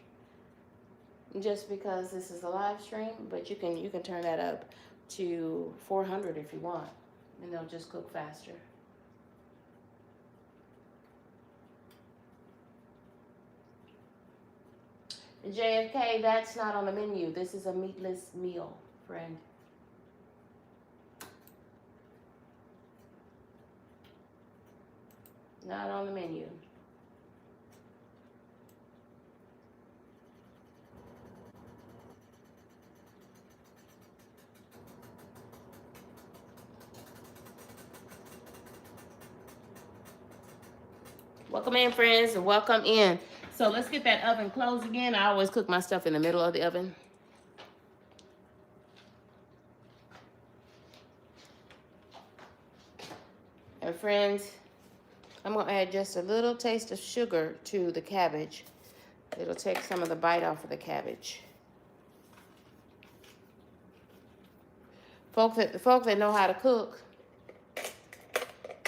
Just because this is a live stream, but you can turn that up to 400 if you want, and they'll just cook faster. JFK, that's not on the menu. This is a meatless meal, friend. Not on the menu. Welcome in, friends. Welcome in. So let's get that oven closed again. I always cook my stuff in the middle of the oven. And friends, I'm going to add just a little taste of sugar to the cabbage. It'll take some of the bite off of the cabbage. Folk that know how to cook,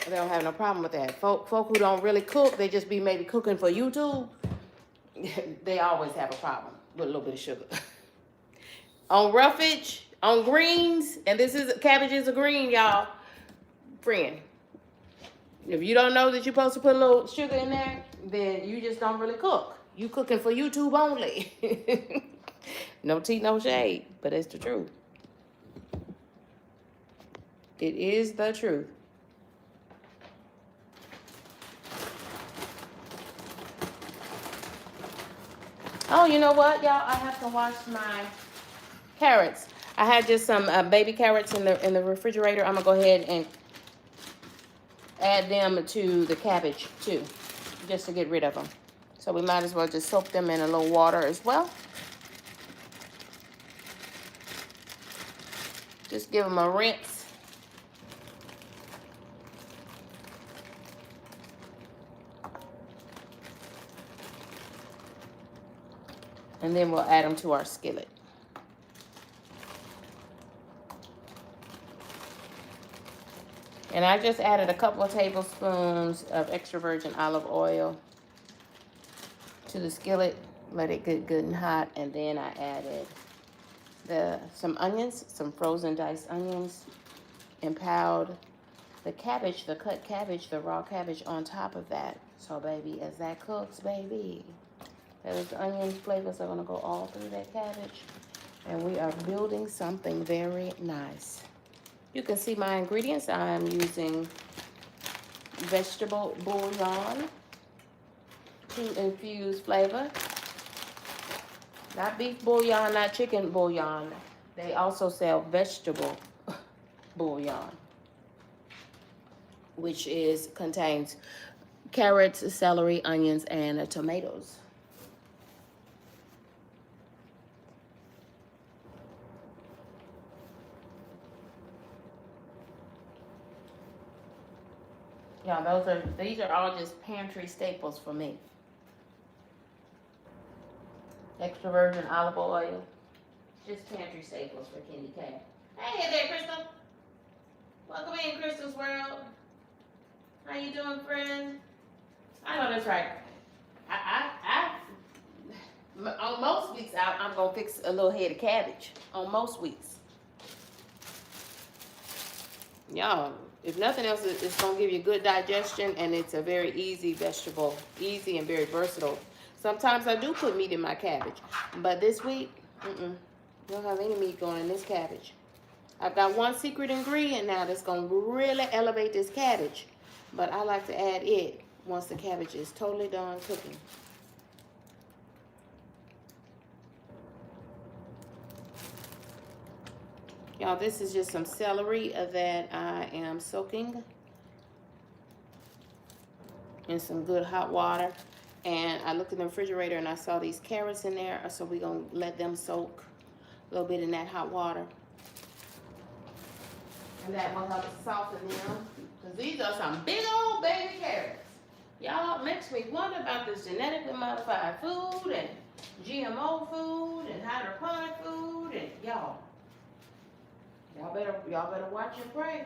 they don't have no problem with that. Folk who don't really cook, they just be maybe cooking for YouTube, they always have a problem with a little bit of sugar. On roughage, on greens, and cabbage is a green, y'all. Friend, if you don't know that you're supposed to put a little sugar in there, then you just don't really cook. You cooking for YouTube only. No tea, no shade, but it's the truth. It is the truth. Oh, you know what, y'all? I have to wash my carrots. I had just some baby carrots in the refrigerator. I'm gonna go ahead and add them to the cabbage too, just to get rid of them. So we might as well just soak them in a little water as well. Just give them a rinse. And then we'll add them to our skillet. And I just added a couple of tablespoons of extra virgin olive oil to the skillet. Let it get good and hot. And then I added some onions, some frozen diced onions, and piled the cabbage, the cut cabbage, the raw cabbage on top of that. So baby, as that cooks, baby, those onion flavors are gonna go all through that cabbage. And we are building something very nice. You can see my ingredients. I'm using vegetable bouillon to infuse flavor. Not beef bouillon, not chicken bouillon. They also sell vegetable bouillon, which contains carrots, celery, onions, and tomatoes. Yeah, these are all just pantry staples for me. Extra virgin olive oil, just pantry staples for KendyK. Hey there, Crystal. Welcome in, Crystal's world. How you doing, friend? I know that's right. On most weeks, I'm gonna fix a little head of cabbage. On most weeks, y'all. If nothing else, it's gonna give you good digestion, and it's a very easy vegetable, easy and very versatile. Sometimes I do put meat in my cabbage, but this week, don't have any meat going in this cabbage. I've got one secret ingredient now that's gonna really elevate this cabbage, but I like to add it once the cabbage is totally done cooking. Y'all, this is just some celery that I am soaking in some good hot water. And I looked in the refrigerator and I saw these carrots in there, so we're going to let them soak a little bit in that hot water. And that will help soften them, because these are some big old baby carrots. Y'all, makes me wonder about this genetically modified food and GMO food and hydroponic food, and y'all better watch and pray.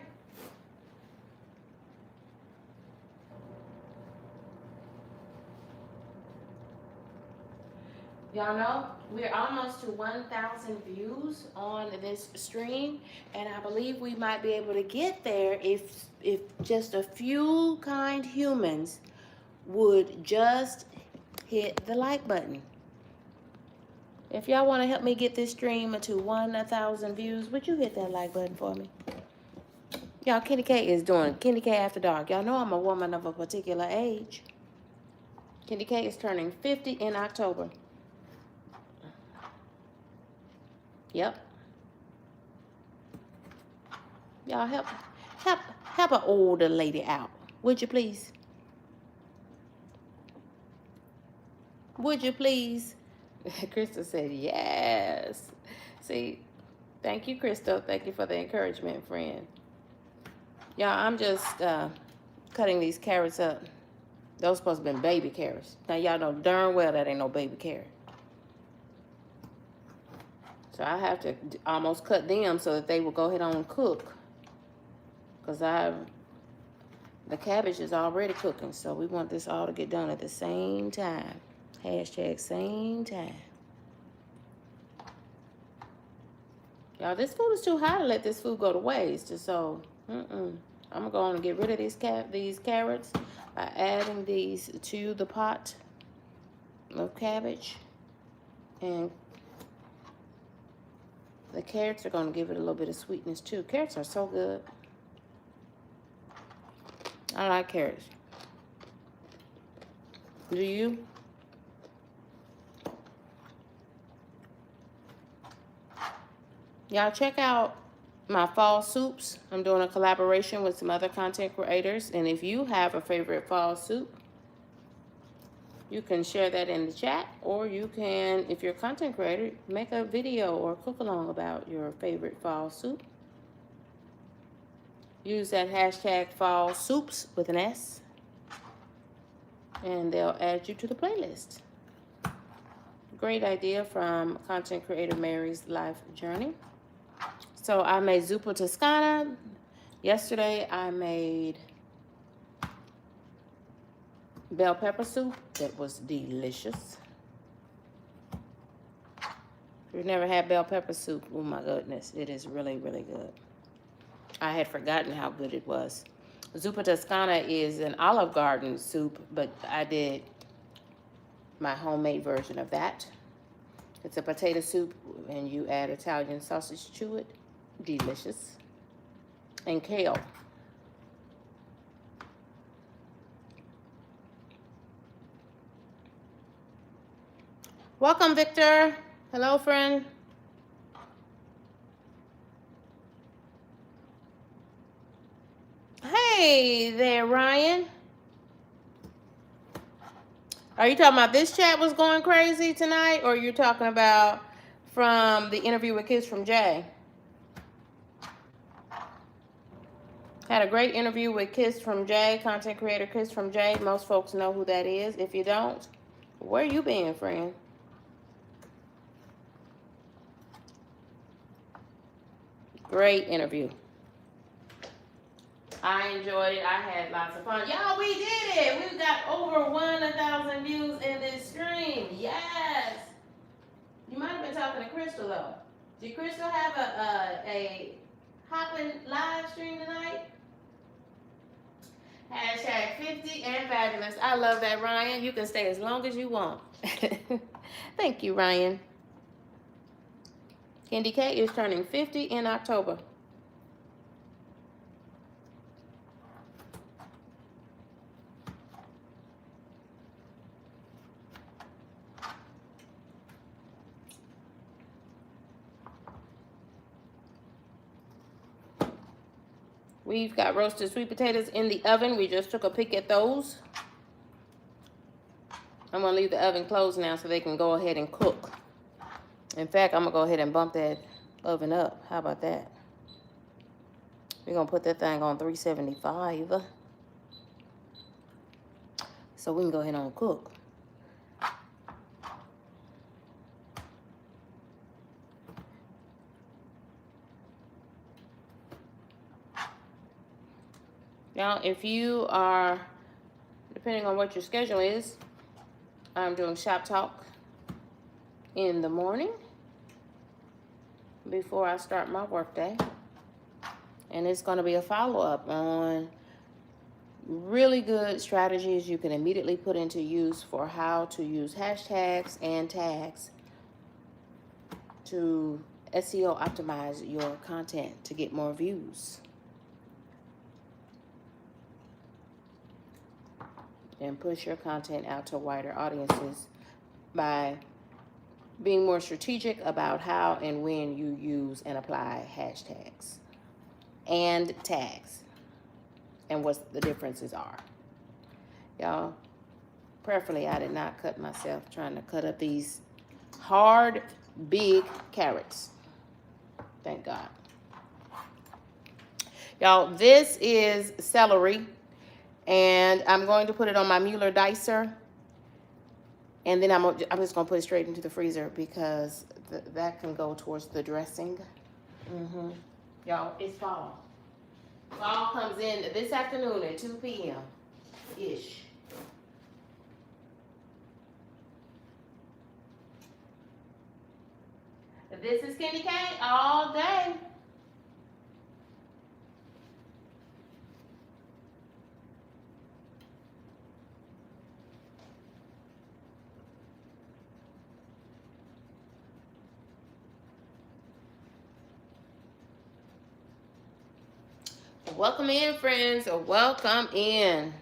Y'all know we're almost to 1,000 views on this stream, and I believe we might be able to get there if just a few kind humans would just hit the like button. If y'all want to help me get this stream to 1,000 views, would you hit that like button for me? Y'all, KendyK is doing KendyK After Dark. Y'all know I'm a woman of a particular age. KendyK is turning 50 in October. Yep. Y'all help an older lady out, would you please? Would you please? Crystal said yes. See, thank you, Crystal. Thank you for the encouragement, friend. Y'all, I'm just cutting these carrots up. Those supposed to be baby carrots. Now, y'all know darn well that ain't no baby carrot. So I have to almost cut them so that they will go ahead on and cook. Because the cabbage is already cooking. So we want this all to get done at the same time. Hashtag same time. Y'all, this food is too hot to let this food go to waste. So, I'm going to go on and get rid of these carrots by adding these to the pot of cabbage. And the carrots are going to give it a little bit of sweetness too. Carrots are so good. I like carrots. Do you? Y'all check out my fall soups. I'm doing a collaboration with some other content creators. And if you have a favorite fall soup, you can share that in the chat. Or you can, if you're a content creator, make a video or cook along about your favorite fall soup. Use that hashtag fall soups with an S. And they'll add you to the playlist. Great idea from content creator Mary's life journey. So I made zuppa toscana. Yesterday I made bell pepper soup that was delicious. If you've never had bell pepper soup, oh my goodness, it is really, really good. I had forgotten how good it was. Zuppa toscana is an Olive Garden soup, but I did my homemade version of that. It's a potato soup, and you add Italian sausage to it. Delicious. And kale. Welcome, Victor. Hello, friend. Hey there, Ryan. Are you talking about this chat was going crazy tonight, or you're talking about from the interview with Kiss from Jay? Had a great interview with Kiss from Jay, content creator Kiss from Jay. Most folks know who that is. If you don't, where you been, friend? Great interview. I enjoyed it. I had lots of fun. Y'all, we did it. We got over 1,000 views in this stream. Yes. You might have been talking to Crystal, though. Did Crystal have a hopping live stream tonight? Hashtag 50 and fabulous. I love that, Ryan. You can stay as long as you want. Thank you, Ryan. KendyK is turning 50 in October. We've got roasted sweet potatoes in the oven. We just took a peek at those. I'm going to leave the oven closed now so they can go ahead and cook. In fact, I'm going to go ahead and bump that oven up. How about that? We're going to put that thing on 375. So we can go ahead and cook. Now, if you are, depending on what your schedule is, I'm doing shop talk in the morning before I start my workday. And it's going to be a follow-up on really good strategies you can immediately put into use for how to use hashtags and tags to SEO optimize your content to get more views. And push your content out to wider audiences by being more strategic about how and when you use and apply hashtags and tags and what the differences are. Y'all, prayerfully, I did not cut myself trying to cut up these hard, big carrots. Thank God. Y'all, this is celery. And I'm going to put it on my Mueller dicer. And then I'm just going to put it straight into the freezer because that can go towards the dressing. Y'all, it's fall. Fall comes in this afternoon at 2 p.m.-ish. This is KendyK all day. Welcome in, friends. Welcome in.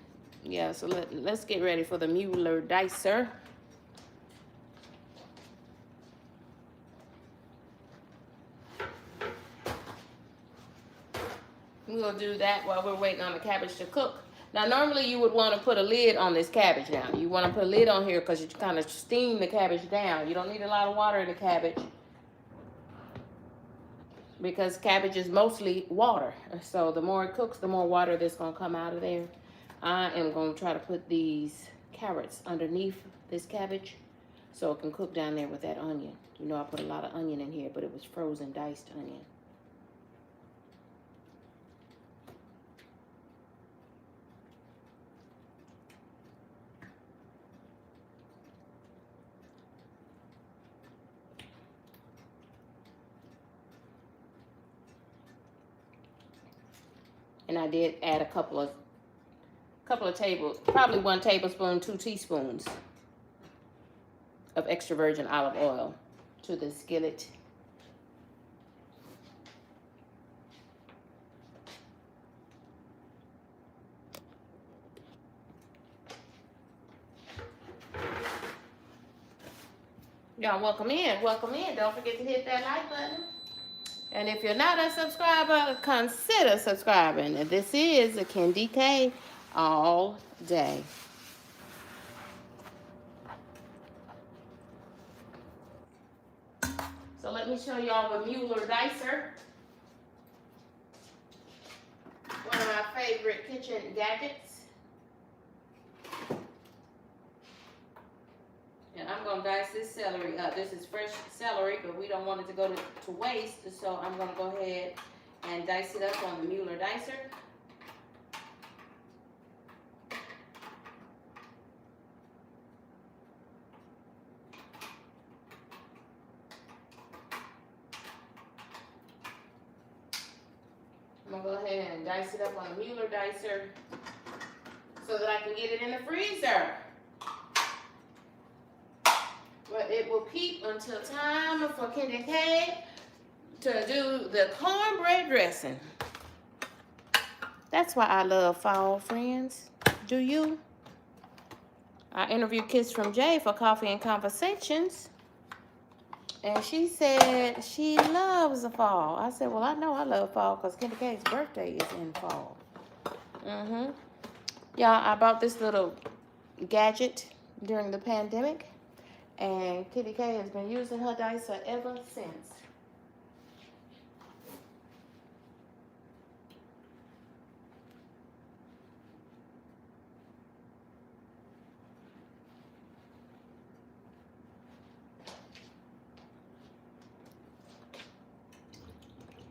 Yeah, so let's get ready for the Mueller dicer. We'll do that while we're waiting on the cabbage to cook. Now, normally you would want to put a lid on this cabbage now. You want to put a lid on here because you kind of steam the cabbage down. You don't need a lot of water in the cabbage because cabbage is mostly water. So the more it cooks, the more water that's going to come out of there. I am going to try to put these carrots underneath this cabbage so it can cook down there with that onion. You know, I put a lot of onion in here, but it was frozen diced onion. And I did add a couple of probably 1 tablespoon, 2 teaspoons of extra virgin olive oil to the skillet. Y'all welcome in, welcome in. Don't forget to hit that like button. And if you're not a subscriber, consider subscribing. This is a KendyK all day. So let me show y'all the Mueller dicer. One of my favorite kitchen gadgets. And I'm going to dice this celery up. This is fresh celery, but we don't want it to go to waste. So I'm going to go ahead and dice it up on the Mueller dicer. I'm going to go ahead and dice it up on the Mueller dicer so that I can get it in the freezer. But it will keep until time for KendyK to do the cornbread dressing. That's why I love fall, friends. Do you? I interviewed Kiss from Jay for Coffee and Conversations. And she said she loves the fall. I said, well, I know I love fall because KendyK's birthday is in fall. Y'all, I bought this little gadget during the pandemic. And KendyK has been using her dicer ever since.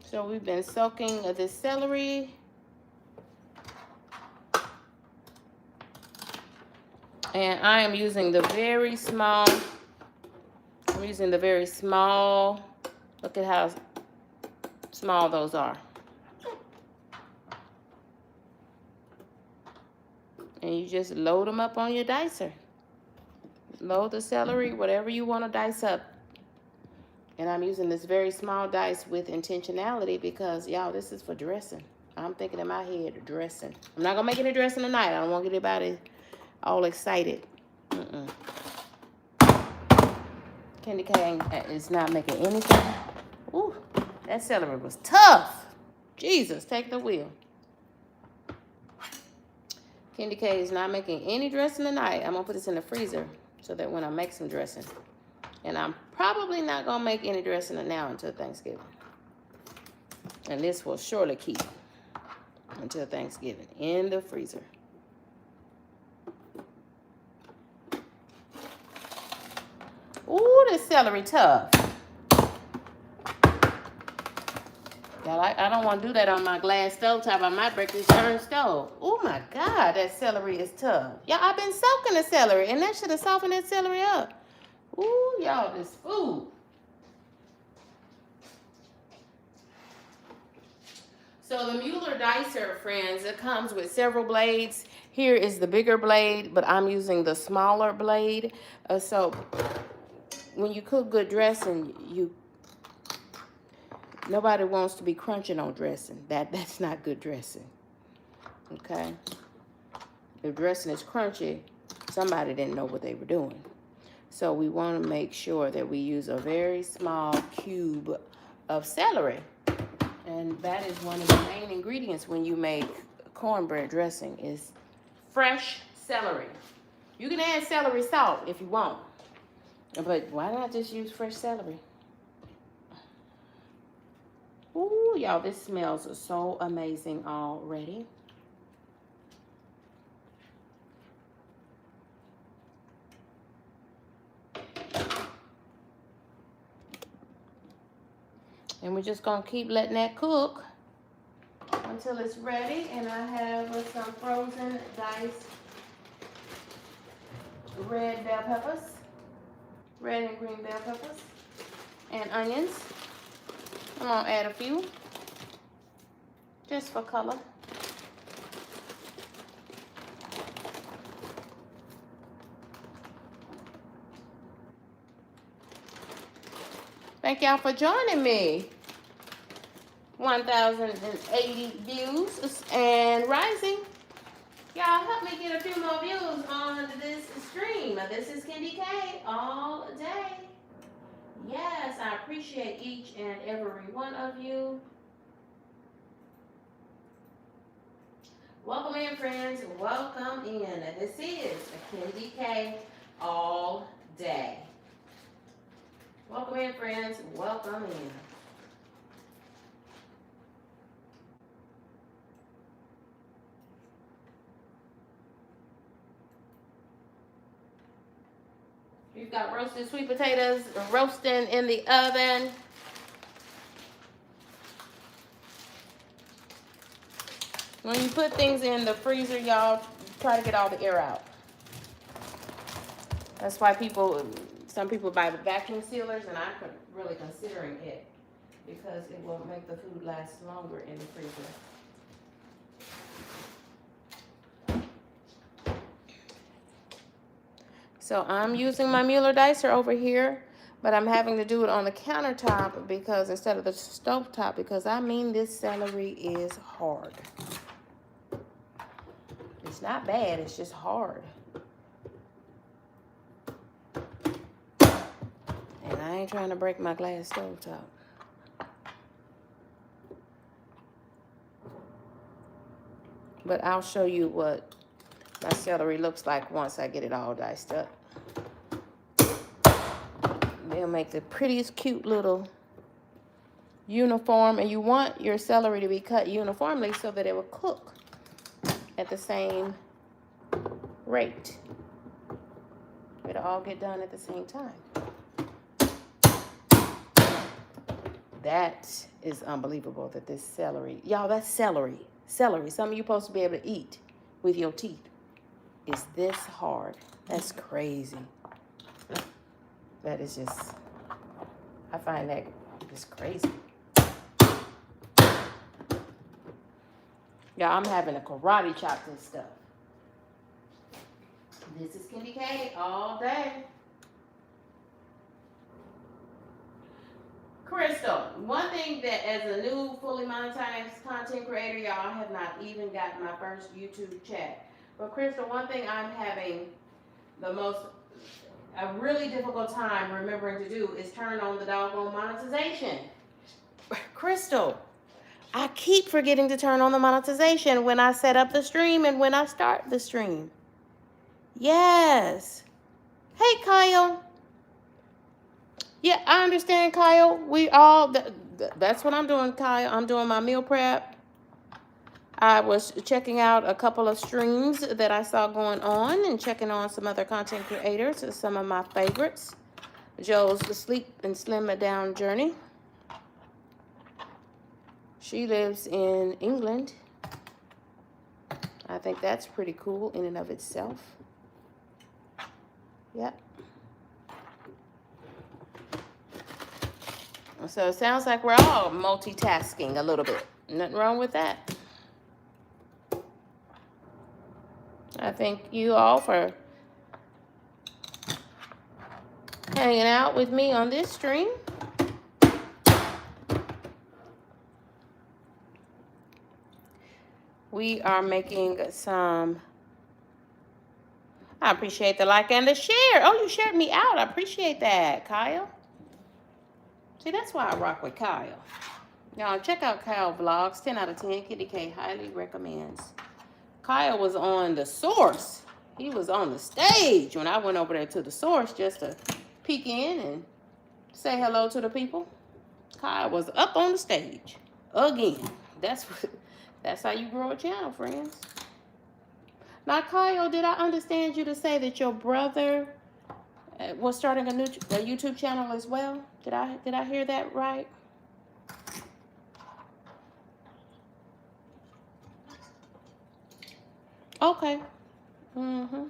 So we've been soaking this celery. And I am using the very small, look at how small those are. And you just load them up on your dicer. Load the celery, whatever you want to dice up. And I'm using this very small dice with intentionality because, y'all, this is for dressing. I'm thinking in my head, dressing. I'm not going to make any dressing tonight. I don't want to get anybody all excited. KendyK is not making anything. Ooh, that celery was tough. Jesus, take the wheel. KendyK is not making any dressing tonight. I'm going to put this in the freezer so that when I make some dressing. And I'm probably not going to make any dressing now until Thanksgiving. And this will surely keep until Thanksgiving in the freezer. Ooh, this celery tough. Y'all, I don't want to do that on my glass stove top. I might break this darn stove. Oh my God, that celery is tough. Y'all, I've been soaking the celery, and that should have softened that celery up. Ooh, y'all, this food. So the Mueller dicer, friends, it comes with several blades. Here is the bigger blade, but I'm using the smaller blade. So when you cook good dressing, nobody wants to be crunching on dressing. That's not good dressing. Okay? If dressing is crunchy, somebody didn't know what they were doing. So we want to make sure that we use a very small cube of celery. And that is one of the main ingredients when you make cornbread dressing is fresh celery. You can add celery salt if you want. But why not just use fresh celery? Ooh, y'all, this smells so amazing already. And we're just going to keep letting that cook until it's ready. And I have some frozen diced red bell peppers, red and green bell peppers, and onions. I'm going to add a few just for color. Thank y'all for joining me. 1,080 views and rising. Y'all help me get a few more views on this stream. This is KendyK all day. appreciate each and every one of you. Welcome in, friends. Welcome in. This is KendyK all day. Welcome in, friends. Welcome in. We've got roasted sweet potatoes roasting in the oven. When you put things in the freezer, y'all try to get all the air out. That's why some people buy the vacuum sealers, and I'm really considering it because it will make the food last longer in the freezer. So I'm using my Mueller dicer over here, but I'm having to do it on the countertop because instead of the stovetop, because I mean this celery is hard. It's not bad, it's just hard. And I ain't trying to break my glass stovetop. But I'll show you what my celery looks like once I get it all diced up. They'll make the prettiest cute little uniform, and you want your celery to be cut uniformly so that it will cook at the same rate. It'll all get done at the same time. That is unbelievable that this celery, y'all, that's celery. Celery, something you're supposed to be able to eat with your teeth, is this hard. That's crazy. That is just, I find that just crazy. Yeah, I'm having a karate chop this stuff. This is KendyK all day. Crystal, one thing that as a new fully monetized content creator, y'all have not even gotten my first YouTube chat. But Crystal, one thing I'm having a really difficult time remembering to do is turn on the doggone monetization. Crystal, I keep forgetting to turn on the monetization when I set up the stream and when I start the stream. Yes. Hey, Kyle. Yeah, I understand, Kyle. That's what I'm doing, Kyle. I'm doing my meal prep. I was checking out a couple of streams that I saw going on and checking on some other content creators, some of my favorites. Joe's Sleep and Slim Down Journey. She lives in England. I think that's pretty cool in and of itself. Yep. So it sounds like we're all multitasking a little bit. Nothing wrong with that. I thank you all for hanging out with me on this stream. We are making some, I appreciate the like and the share. Oh, you shared me out. I appreciate that, Kyle. See, that's why I rock with Kyle. Y'all, check out Kyle Vlogs. 10 out of 10. KendyK highly recommends. Kyle was on the source. He was on the stage when I went over there to the source just to peek in and say hello to the people. Kyle was up on the stage again. That's how you grow a channel, friends. Now, Kyle, did I understand you to say that your brother was starting a YouTube channel as well? Did I hear that right? Okay. Mm-hmm.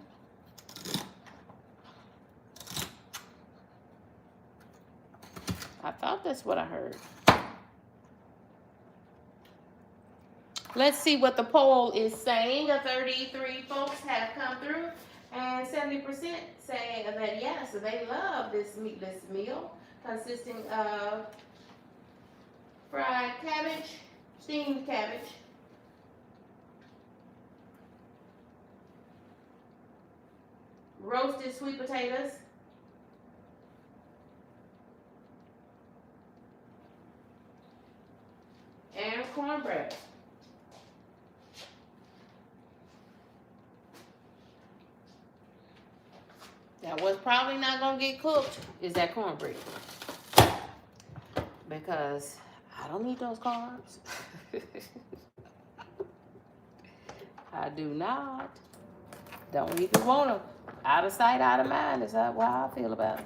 I thought that's what I heard. Let's see what the poll is saying. 33 folks have come through, and 70% say that yes, they love this meatless meal consisting of fried cabbage, steamed cabbage, roasted sweet potatoes, cornbread. Now, what's probably not going to get cooked is that cornbread. Because I don't need those carbs. I do not. Don't even want them. Out of sight, out of mind is how I feel about it.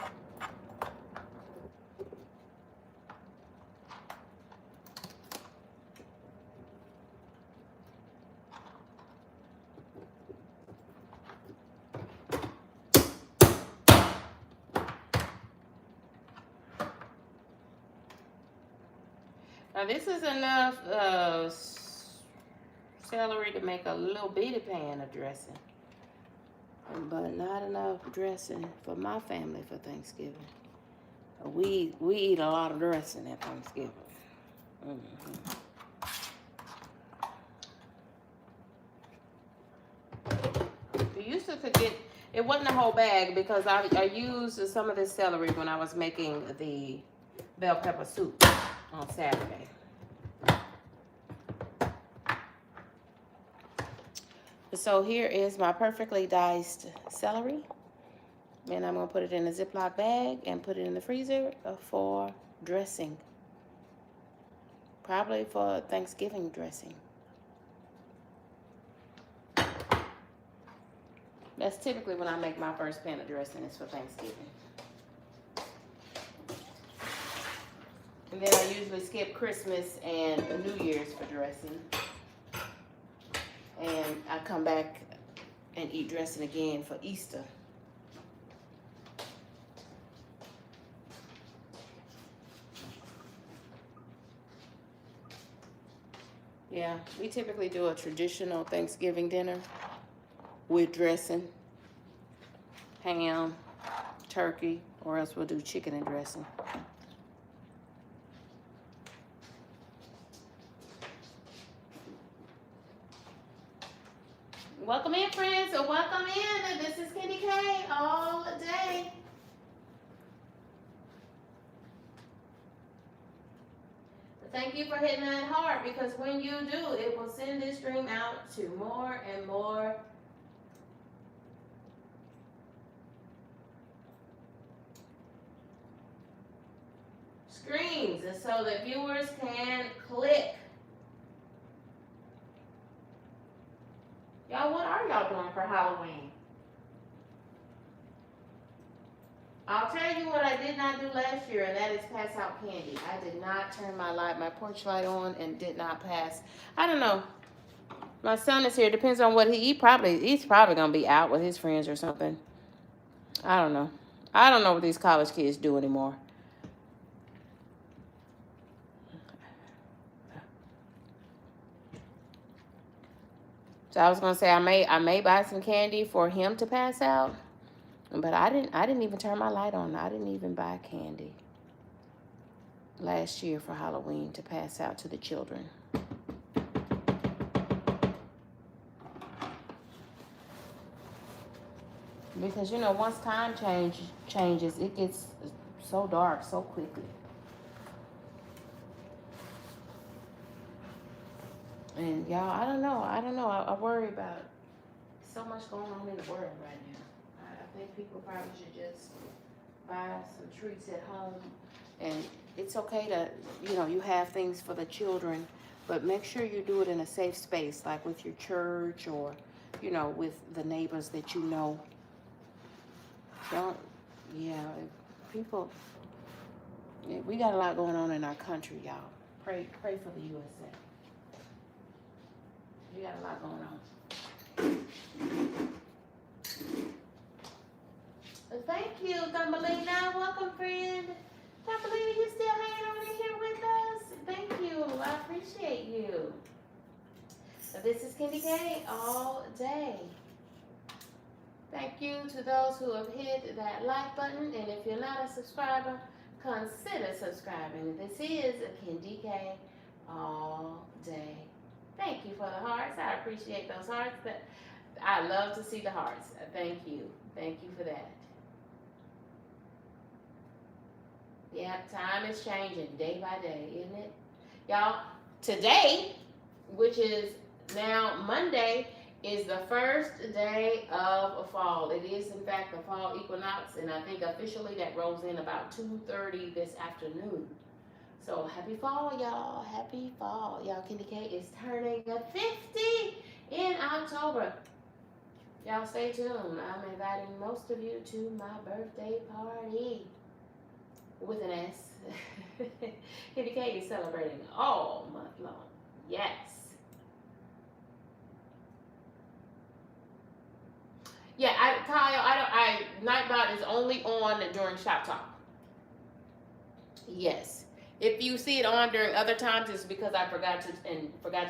Now this is enough celery to make a little bitty pan of dressing. But not enough dressing for my family for Thanksgiving. We eat a lot of dressing at Thanksgiving. We used to get, it wasn't a whole bag because I used some of this celery when I was making the bell pepper soup on Saturday. So here is my perfectly diced celery. And I'm going to put it in a Ziploc bag and put it in the freezer for dressing. Probably for Thanksgiving dressing. That's typically when I make my first pan of dressing, is for Thanksgiving. And then I usually skip Christmas and New Year's for dressing. And I come back and eat dressing again for Easter. Yeah, we typically do a traditional Thanksgiving dinner with dressing, ham, turkey, or else we'll do chicken and dressing. Welcome in, friends. Welcome in. This is KendyK all day. Thank you for hitting that heart, because when you do, it will send this stream out to more and more screens, and so that viewers can click. Y'all, what are y'all doing for Halloween? I'll tell you what I did not do last year, and that is pass out candy. I did not turn my porch light on, and did not pass. I don't know. My son is here. Depends on what he's probably gonna be out with his friends or something. I don't know. I don't know what these college kids do anymore. So I was gonna say I may buy some candy for him to pass out, but I didn't even turn my light on. I didn't even buy candy last year for Halloween to pass out to the children. Because you know, once time changes, it gets so dark so quickly. And y'all, I don't know. I worry about so much going on in the world right now. I think people probably should just buy some treats at home. And it's okay to, you have things for the children, but make sure you do it in a safe space, like with your church or, with the neighbors that you know. We got a lot going on in our country, y'all. Pray for the USA. We got a lot going on. Thank you, Thumbelina. Welcome, friend. Thumbelina, you still hanging on in here with us? Thank you. I appreciate you. So this is KendyK all day. Thank you to those who have hit that like button. And if you're not a subscriber, consider subscribing. This is KendyK all day. Thank you for the hearts. I appreciate those hearts. I love to see the hearts. Thank you. Thank you for that. Yeah, time is changing day by day, isn't it? Y'all, today, which is now Monday, is the first day of fall. It is, in fact, the fall equinox, and I think officially that rolls in about 2:30 this afternoon. So happy fall, y'all. Happy fall. Y'all, KendyK is turning 50 in October. Y'all stay tuned. I'm inviting most of you to my birthday party with an S. KendyK is celebrating all month long. Yes. Yeah, Nightbot is only on during Shop Talk. Yes. If you see it on during other times, it's because I forgot to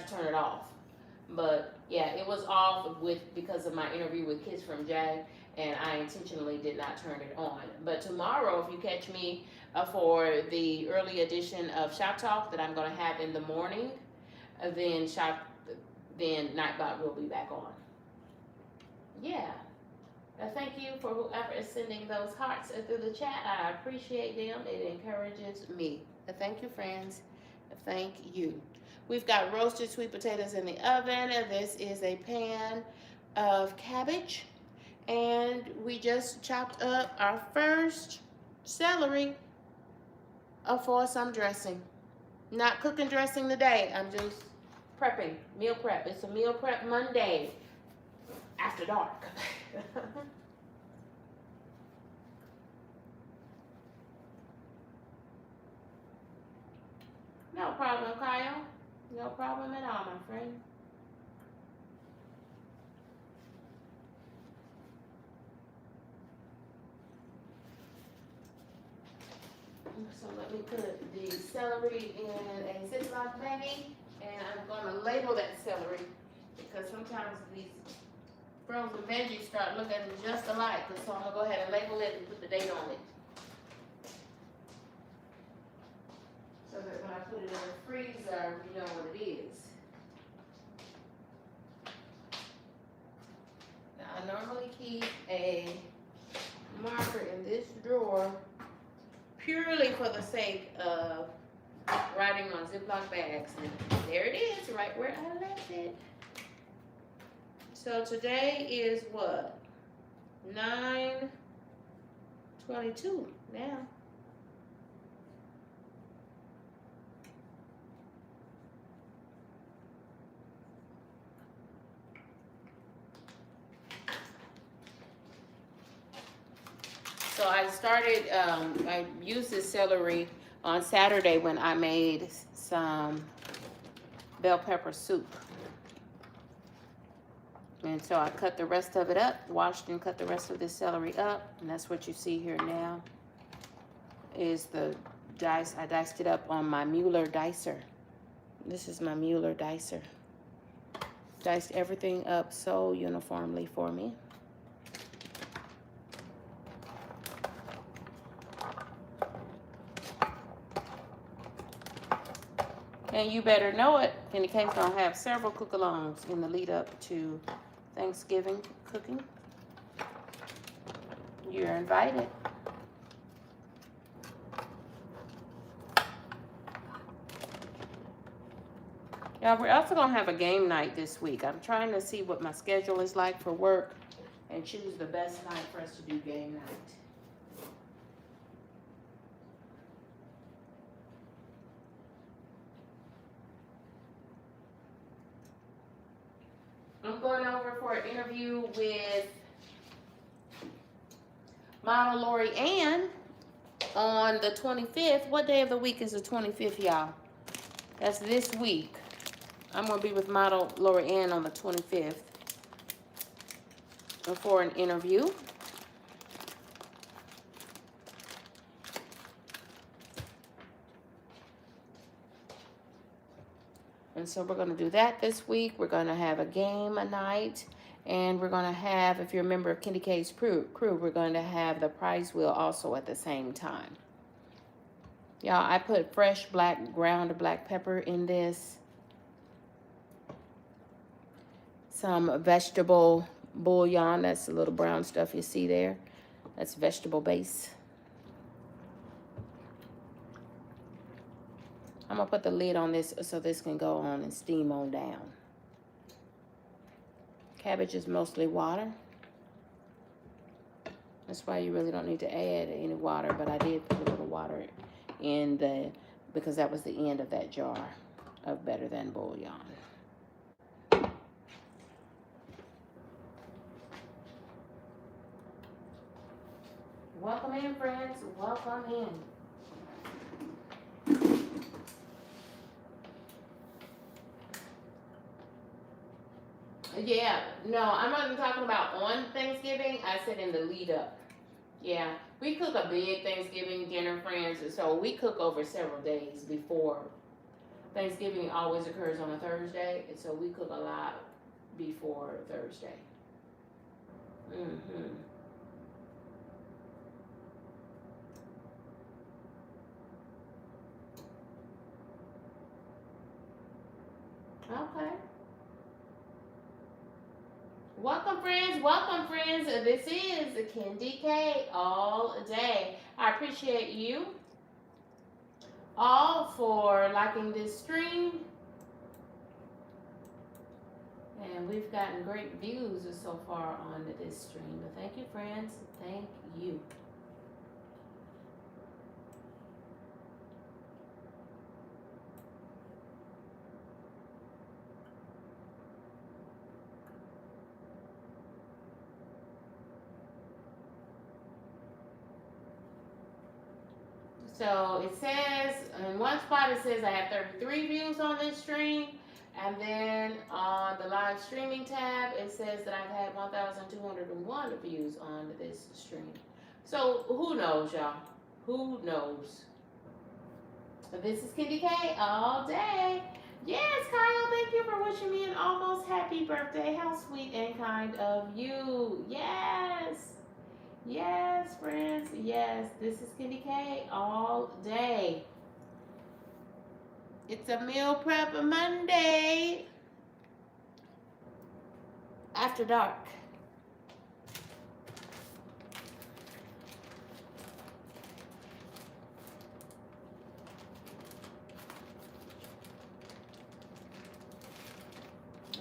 turn it off. But yeah, it was off because of my interview with Kids from Jag, and I intentionally did not turn it on. But tomorrow, if you catch me for the early edition of Shop Talk that I'm going to have in the morning, then Nightbot will be back on. Yeah. Thank you for whoever is sending those hearts through the chat. I appreciate them. It encourages me. Thank you, friends. Thank you. We've got roasted sweet potatoes in the oven. This is a pan of cabbage. And we just chopped up our first celery for some dressing. Not cooking dressing today. I'm just prepping. Meal prep. It's a meal prep Monday after dark. No problem, Kyle. No problem at all, my friend. So let me put the celery in a Ziploc baggie, and I'm going to label that celery because sometimes these frozen veggies start looking just alike. So I'm going to go ahead and label it and put the date on it. So that when I put it in the freezer, you know what it is. Now, I normally keep a marker in this drawer purely for the sake of writing on Ziploc bags. And there it is, right where I left it. So today is what? 9/22 now. So I used this celery on Saturday when I made some bell pepper soup. And so I cut the rest of it up, washed and cut the rest of this celery up. And that's what you see here now is the dice. I diced it up on my Mueller dicer. This is my Mueller dicer. Diced everything up so uniformly for me. And you better know it, KendyK's gonna have several cook-alongs in the lead up to Thanksgiving cooking. You're invited. Yeah, we're also gonna have a game night this week. I'm trying to see what my schedule is like for work and choose the best night for us to do game night. I'm going over for an interview with model Lori Ann on the 25th. What day of the week is the 25th, y'all? That's this week. I'm going to be with model Lori Ann on the 25th for an interview. And so we're going to do that this week. We're going to have a game night. And we're going to have, if you're a member of KendyK's crew, we're going to have the prize wheel also at the same time. Y'all, I put fresh ground black pepper in this. Some vegetable bouillon. That's the little brown stuff you see there. That's vegetable base. I'm going to put the lid on this so this can go on and steam on down. Cabbage is mostly water. That's why you really don't need to add any water, but I did put a little water in because that was the end of that jar of Better Than Bouillon. Welcome in, friends. Welcome in. Yeah, no, I'm not talking about on Thanksgiving. I said in the lead up. Yeah, we cook a big Thanksgiving dinner, friends. So we cook over several days before. Thanksgiving always occurs on a Thursday, and so we cook a lot before Thursday. Okay. Welcome, friends. Welcome, friends. This is KendyK all day. I appreciate you all for liking this stream. And we've gotten great views so far on this stream. But thank you, friends. Thank you. So it says, in one spot it says I have 33 views on this stream. And then on the live streaming tab, it says that I've had 1,201 views on this stream. So who knows, y'all? Who knows? This is KendyK all day. Yes, Kyle, thank you for wishing me an almost happy birthday. How sweet and kind of you. Yes. Yes, friends. Yes, this is KendyK all day. It's a meal prep Monday. After dark.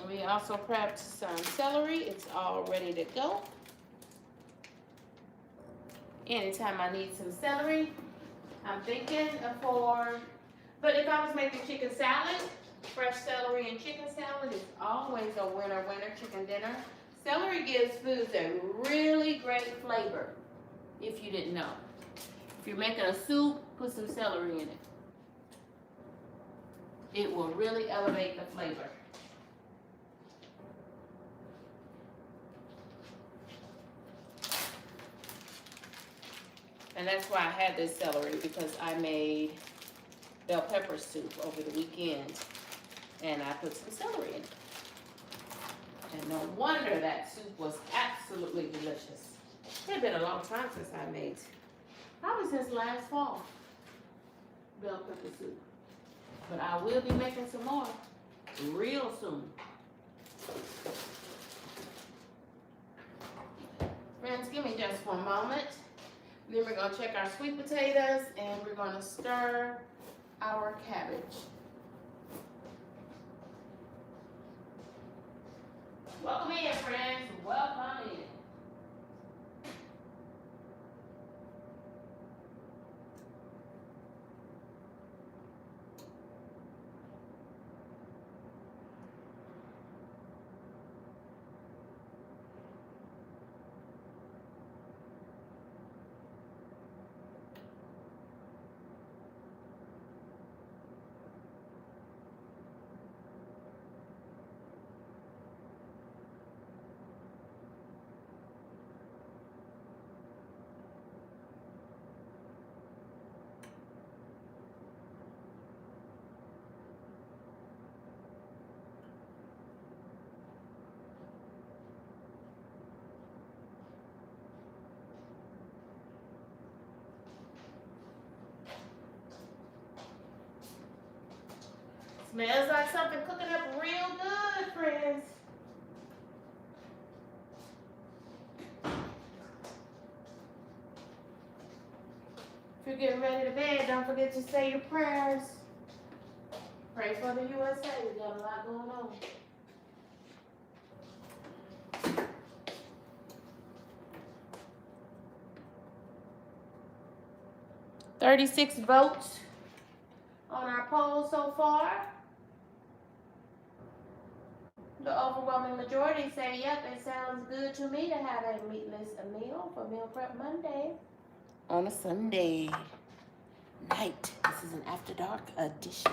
We also prepped some celery. It's all ready to go. Anytime I need some celery, I'm thinking but if I was making chicken salad, fresh celery and chicken salad is always a winner chicken dinner. Celery gives foods a really great flavor, if you didn't know. If you're making a soup, put some celery in it. It will really elevate the flavor. And that's why I had this celery, because I made bell pepper soup over the weekend and I put some celery in it. And no wonder that soup was absolutely delicious. It had been a long time since I made, probably since last fall, bell pepper soup. But I will be making some more real soon. Friends, give me just one moment. Then we're going to check our sweet potatoes and we're going to stir our cabbage. Welcome in, friends. Welcome in. Smells like something cooking up real good, friends. If you're getting ready to bed, don't forget to say your prayers. Pray for the USA. We got a lot going on. 36 votes on our poll so far. The overwhelming majority say, yep, it sounds good to me to have a meatless meal for Meal Prep Monday. On a Sunday night. This is an After Dark edition.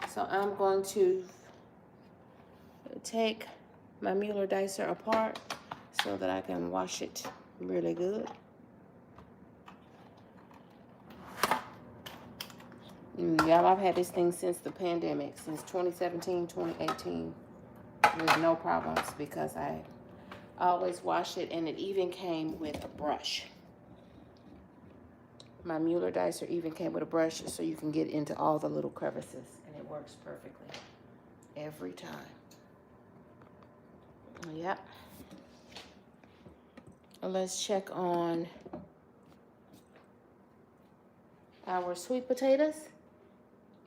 So I'm going to take my Mueller dicer apart so that I can wash it really good. Y'all, I've had this thing since the pandemic, since 2017, 2018. There's no problems because I always wash it, and it even came with a brush. My Mueller dicer even came with a brush so you can get into all the little crevices, and it works perfectly every time. Yep. Let's check on our sweet potatoes.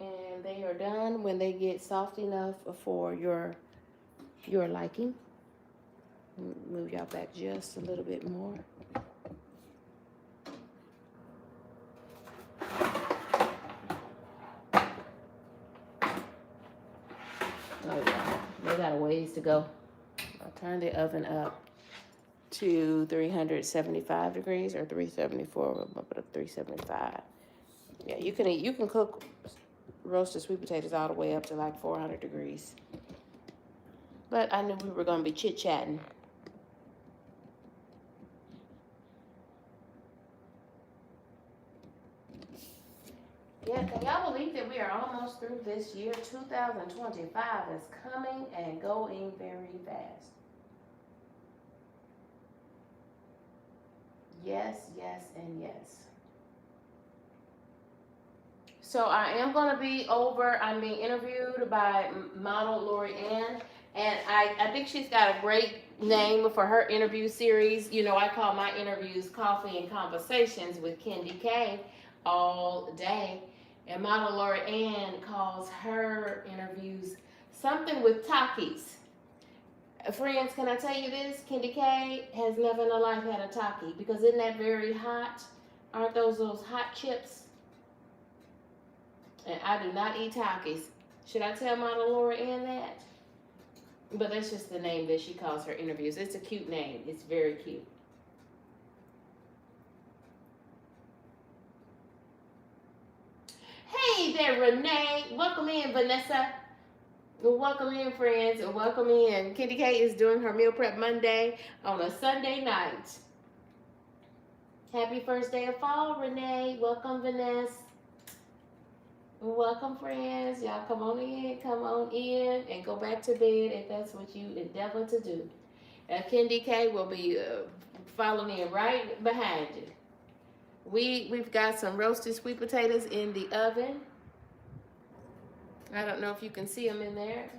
And they are done when they get soft enough for your liking. Move y'all back just a little bit more. Oh yeah, they got a ways to go. I'll turn the oven up to 375 degrees or 374, but 375. Yeah, you can cook roasted sweet potatoes all the way up to like 400 degrees. But I knew we were going to be chit-chatting. Yeah, can y'all believe that we are almost through this year? 2025 is coming and going very fast. Yes, yes, and yes. So I am going to be I'm being interviewed by model Lori Ann, and I think she's got a great name for her interview series. You know, I call my interviews Coffee and Conversations with KendyK all day, and model Lori Ann calls her interviews something with Takis. Friends, can I tell you this? KendyK has never in her life had a Taki, because isn't that very hot? Aren't those hot chips? And I do not eat Takis. Should I tell model Laura Ann that? But that's just the name that she calls her interviews. It's a cute name. It's very cute. Hey there, Renee. Welcome in, Vanessa. Welcome in, friends. Welcome in. KendyK is doing her Meal Prep Monday on a Sunday night. Happy first day of fall, Renee. Welcome, Vanessa. Welcome, friends. Y'all come on in, and go back to bed if that's what you endeavor to do. KendyK will be following in right behind you. We've got some roasted sweet potatoes in the oven. I don't know if you can see them in there,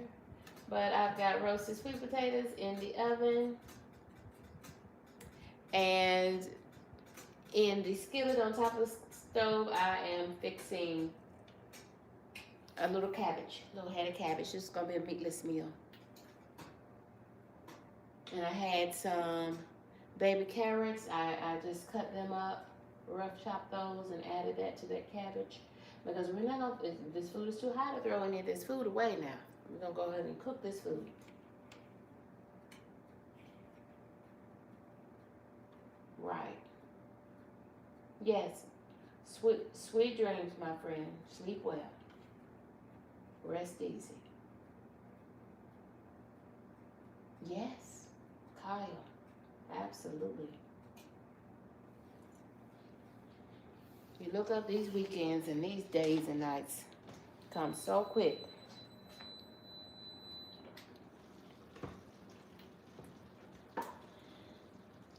but I've got roasted sweet potatoes in the oven. And in the skillet on top of the stove, I am fixing a little cabbage, a little head of cabbage. This is going to be a meatless meal. And I had some baby carrots. I just cut them up, rough chopped those, and added that to that cabbage. Because we're not going to, this food is too hot to throw any of this food away now. We're going to go ahead and cook this food. Right. Yes. Sweet dreams, my friend. Sleep well. Rest easy. Yes, Kyle. Absolutely. You look up these weekends and these days and nights come so quick.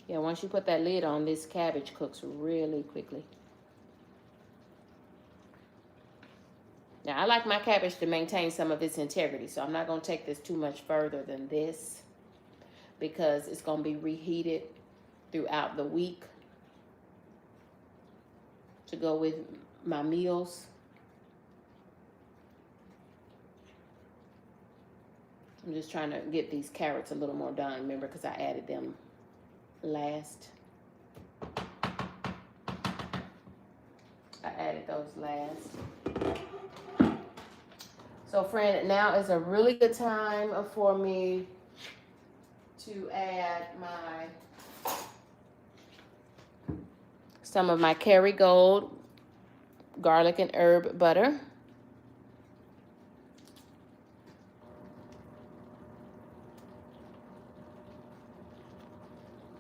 Yeah, once you put that lid on, this cabbage cooks really quickly. Now, I like my cabbage to maintain some of its integrity, so I'm not going to take this too much further than this because it's going to be reheated throughout the week to go with my meals. I'm just trying to get these carrots a little more done, remember, because I added them last. I added those last. So friend, now is a really good time for me to add some of my KendyK garlic and herb butter.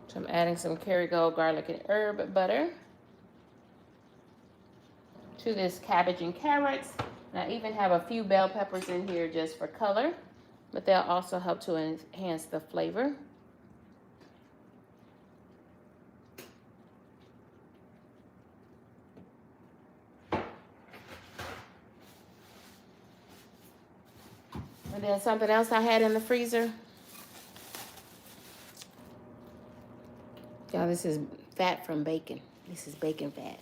So I'm adding some KendyK garlic and herb butter to this cabbage and carrots. And I even have a few bell peppers in here just for color, but they'll also help to enhance the flavor. And then something else I had in the freezer. Y'all, this is fat from bacon. This is bacon fat.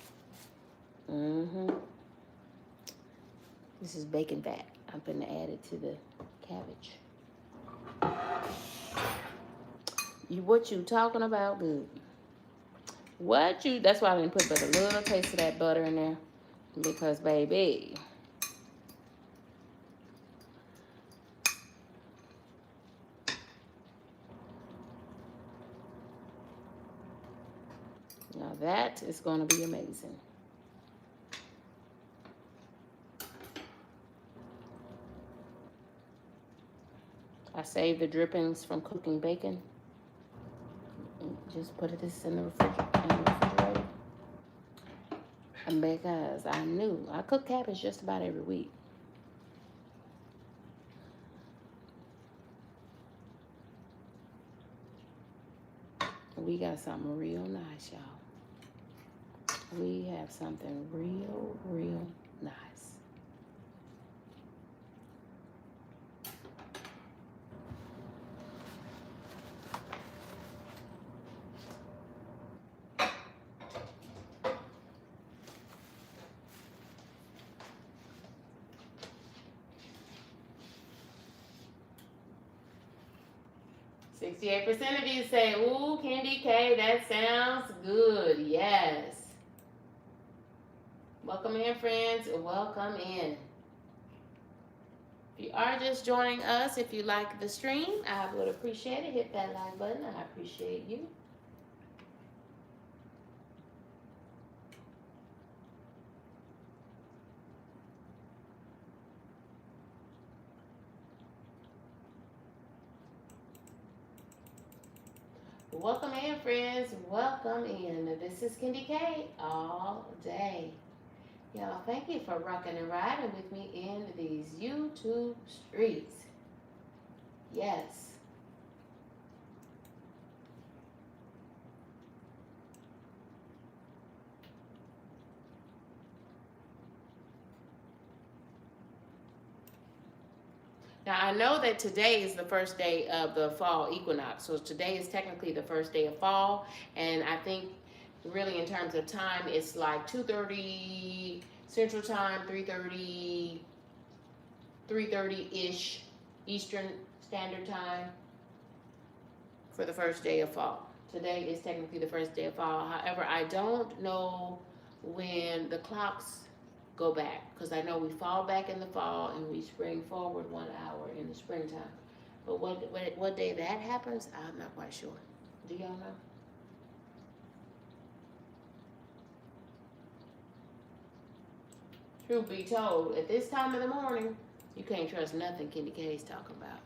This is bacon fat. I'm gonna add it to the cabbage. What you talking about, good? That's why I didn't put but a little taste of that butter in there. Because, baby. Now that is gonna be amazing. I saved the drippings from cooking bacon. Just put this in the refrigerator. And because I cook cabbage just about every week. We got something real nice, y'all. We have something real, real nice. %68 of you say, ooh, KendyK, that sounds good. Yes. Welcome in, friends. Welcome in. If you are just joining us, if you like the stream, I would appreciate it. Hit that like button. I appreciate you. Welcome in, friends. Welcome in. This is KendyK all day. Y'all, thank you for rocking and riding with me in these YouTube streets. Yes. Now, I know that today is the first day of the fall equinox. So today is technically the first day of fall. And I think really in terms of time, it's like 2:30 Central Time, 3:30-ish Eastern Standard Time for the first day of fall. Today is technically the first day of fall. However, I don't know when the clocks go back, because I know we fall back in the fall and we spring forward 1 hour in the springtime. But what day that happens, I'm not quite sure. Do y'all know? Truth be told, at this time of the morning, you can't trust nothing KendyK is talking about.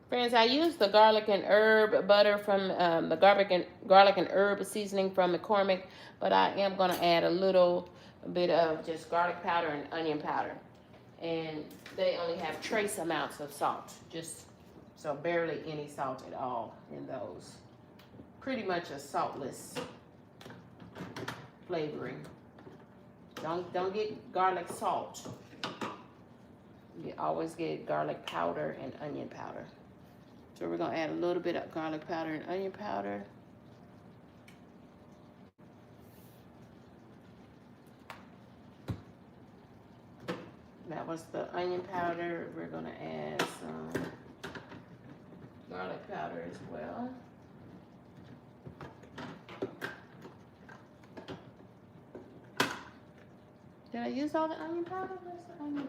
Friends, I use the garlic and herb butter from the garlic and herb seasoning from McCormick, but I am going to add a little bit of just garlic powder and onion powder. And they only have trace amounts of salt, just so barely any salt at all in those. Pretty much a saltless flavoring. Don't get garlic salt. You always get garlic powder and onion powder. So we're gonna add a little bit of garlic powder and onion powder. That was the onion powder. We're gonna add some garlic powder as well. Did I use all the onion powder? Where's the onion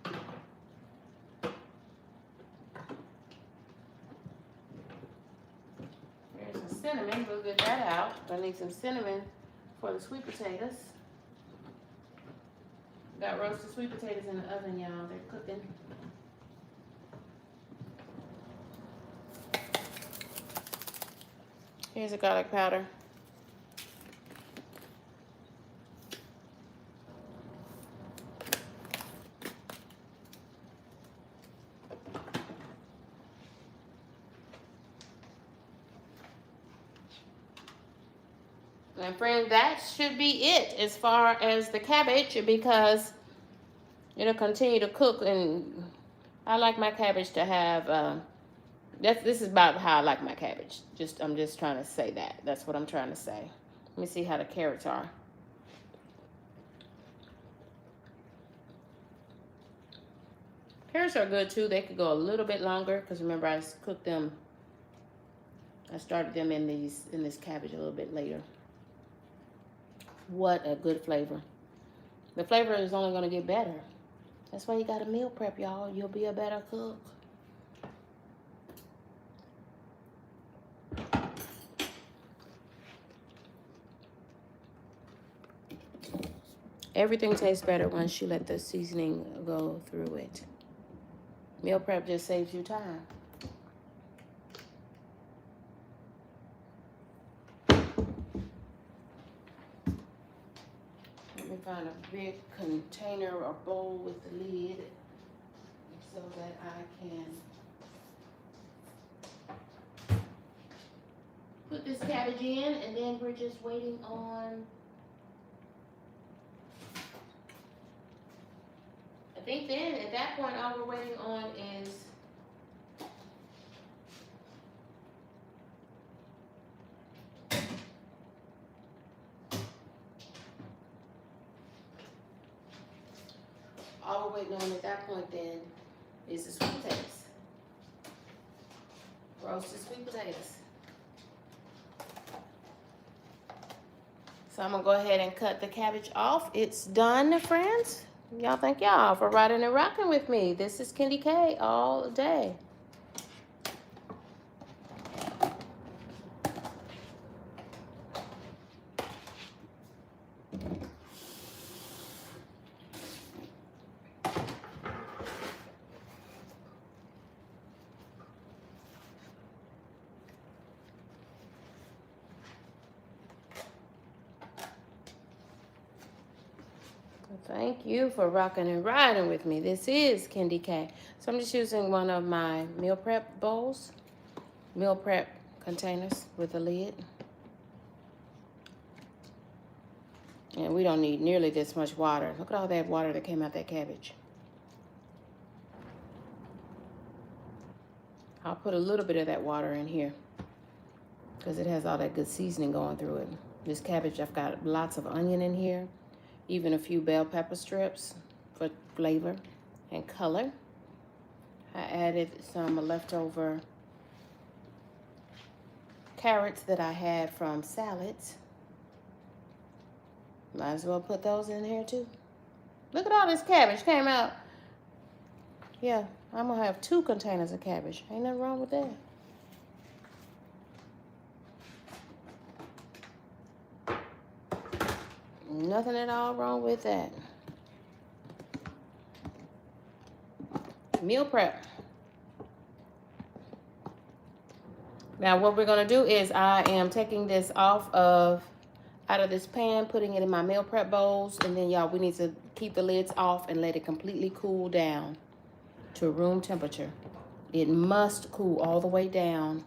powder? There's some cinnamon. We'll get that out. I need some cinnamon for the sweet potatoes. Got roasted sweet potatoes in the oven, y'all. They're cooking. Here's the garlic powder. And friends, that should be it as far as the cabbage, because it'll continue to cook. And I like my cabbage to have, this is about how I like my cabbage. I'm just trying to say that. That's what I'm trying to say. Let me see how the carrots are. Carrots are good too. They could go a little bit longer, because remember I cooked them. I started them in this cabbage a little bit later. What a good flavor. The flavor is only going to get better. That's why you got to meal prep, y'all. You'll be a better cook. Everything tastes better once you let the seasoning go through it. Meal prep just saves you time. Find a big container or bowl with the lid so that I can put this cabbage in, and then we're just waiting on, I think then at that point all we're waiting on is all we're waiting on at that point then is the sweet potatoes. Roasted sweet potatoes. So I'm gonna go ahead and cut the cabbage off. It's done, friends. Y'all thank y'all for riding and rocking with me. This is KendyK all day. Thank you for rocking and riding with me. This is KendyK. So I'm just using one of my meal prep bowls, meal prep containers with a lid. And we don't need nearly this much water. Look at all that water that came out that cabbage. I'll put a little bit of that water in here because it has all that good seasoning going through it. This cabbage, I've got lots of onion in here. Even a few bell pepper strips for flavor and color. I added some leftover carrots that I had from salads. Might as well put those in here too. Look at all this cabbage came out. Yeah, I'm gonna have 2 containers of cabbage. Ain't nothing wrong with that. Nothing at all wrong with that. Meal prep. Now what we're gonna do is I am taking this out of this pan, putting it in my meal prep bowls, and then y'all, we need to keep the lids off and let it completely cool down to room temperature. It must cool all the way down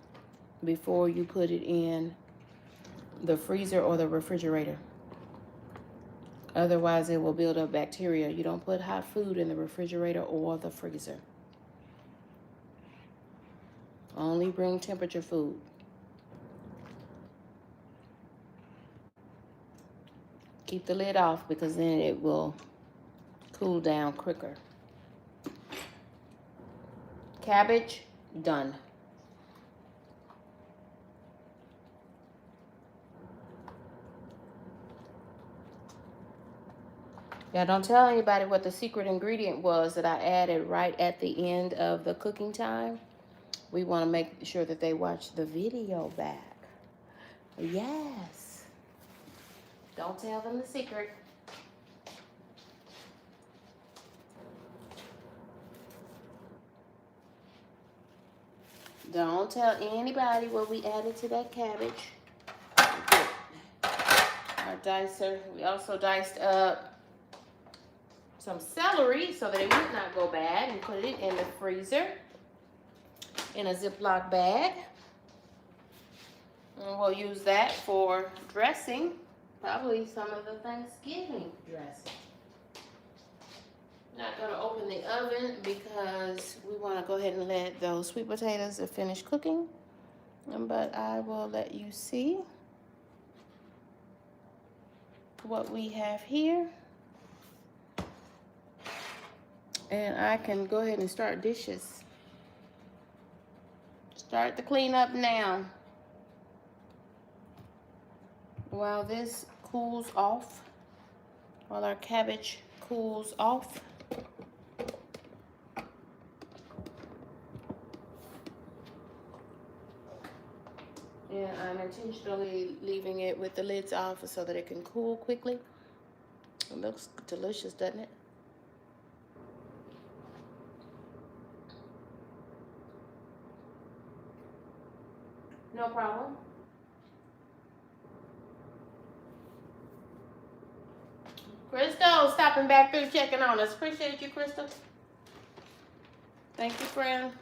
before you put it in the freezer or the refrigerator. Otherwise, it will build up bacteria. You don't put hot food in the refrigerator or the freezer. Only room temperature food. Keep the lid off because then it will cool down quicker. Cabbage, done. Now, don't tell anybody what the secret ingredient was that I added right at the end of the cooking time. We want to make sure that they watch the video back. Yes. Don't tell them the secret. Don't tell anybody what we added to that cabbage. Our dicer. We also diced up some celery so that it would not go bad, and put it in the freezer in a Ziploc bag. And we'll use that for dressing, probably some of the Thanksgiving dressing. Not going to open the oven because we want to go ahead and let those sweet potatoes finish cooking. But I will let you see what we have here. And I can go ahead and start dishes. Start the cleanup now. While this cools off, while our cabbage cools off. And I'm intentionally leaving it with the lids off so that it can cool quickly. It looks delicious, doesn't it? No problem. Crystal, stopping back through checking on us. Appreciate you, Crystal. Thank you, friend.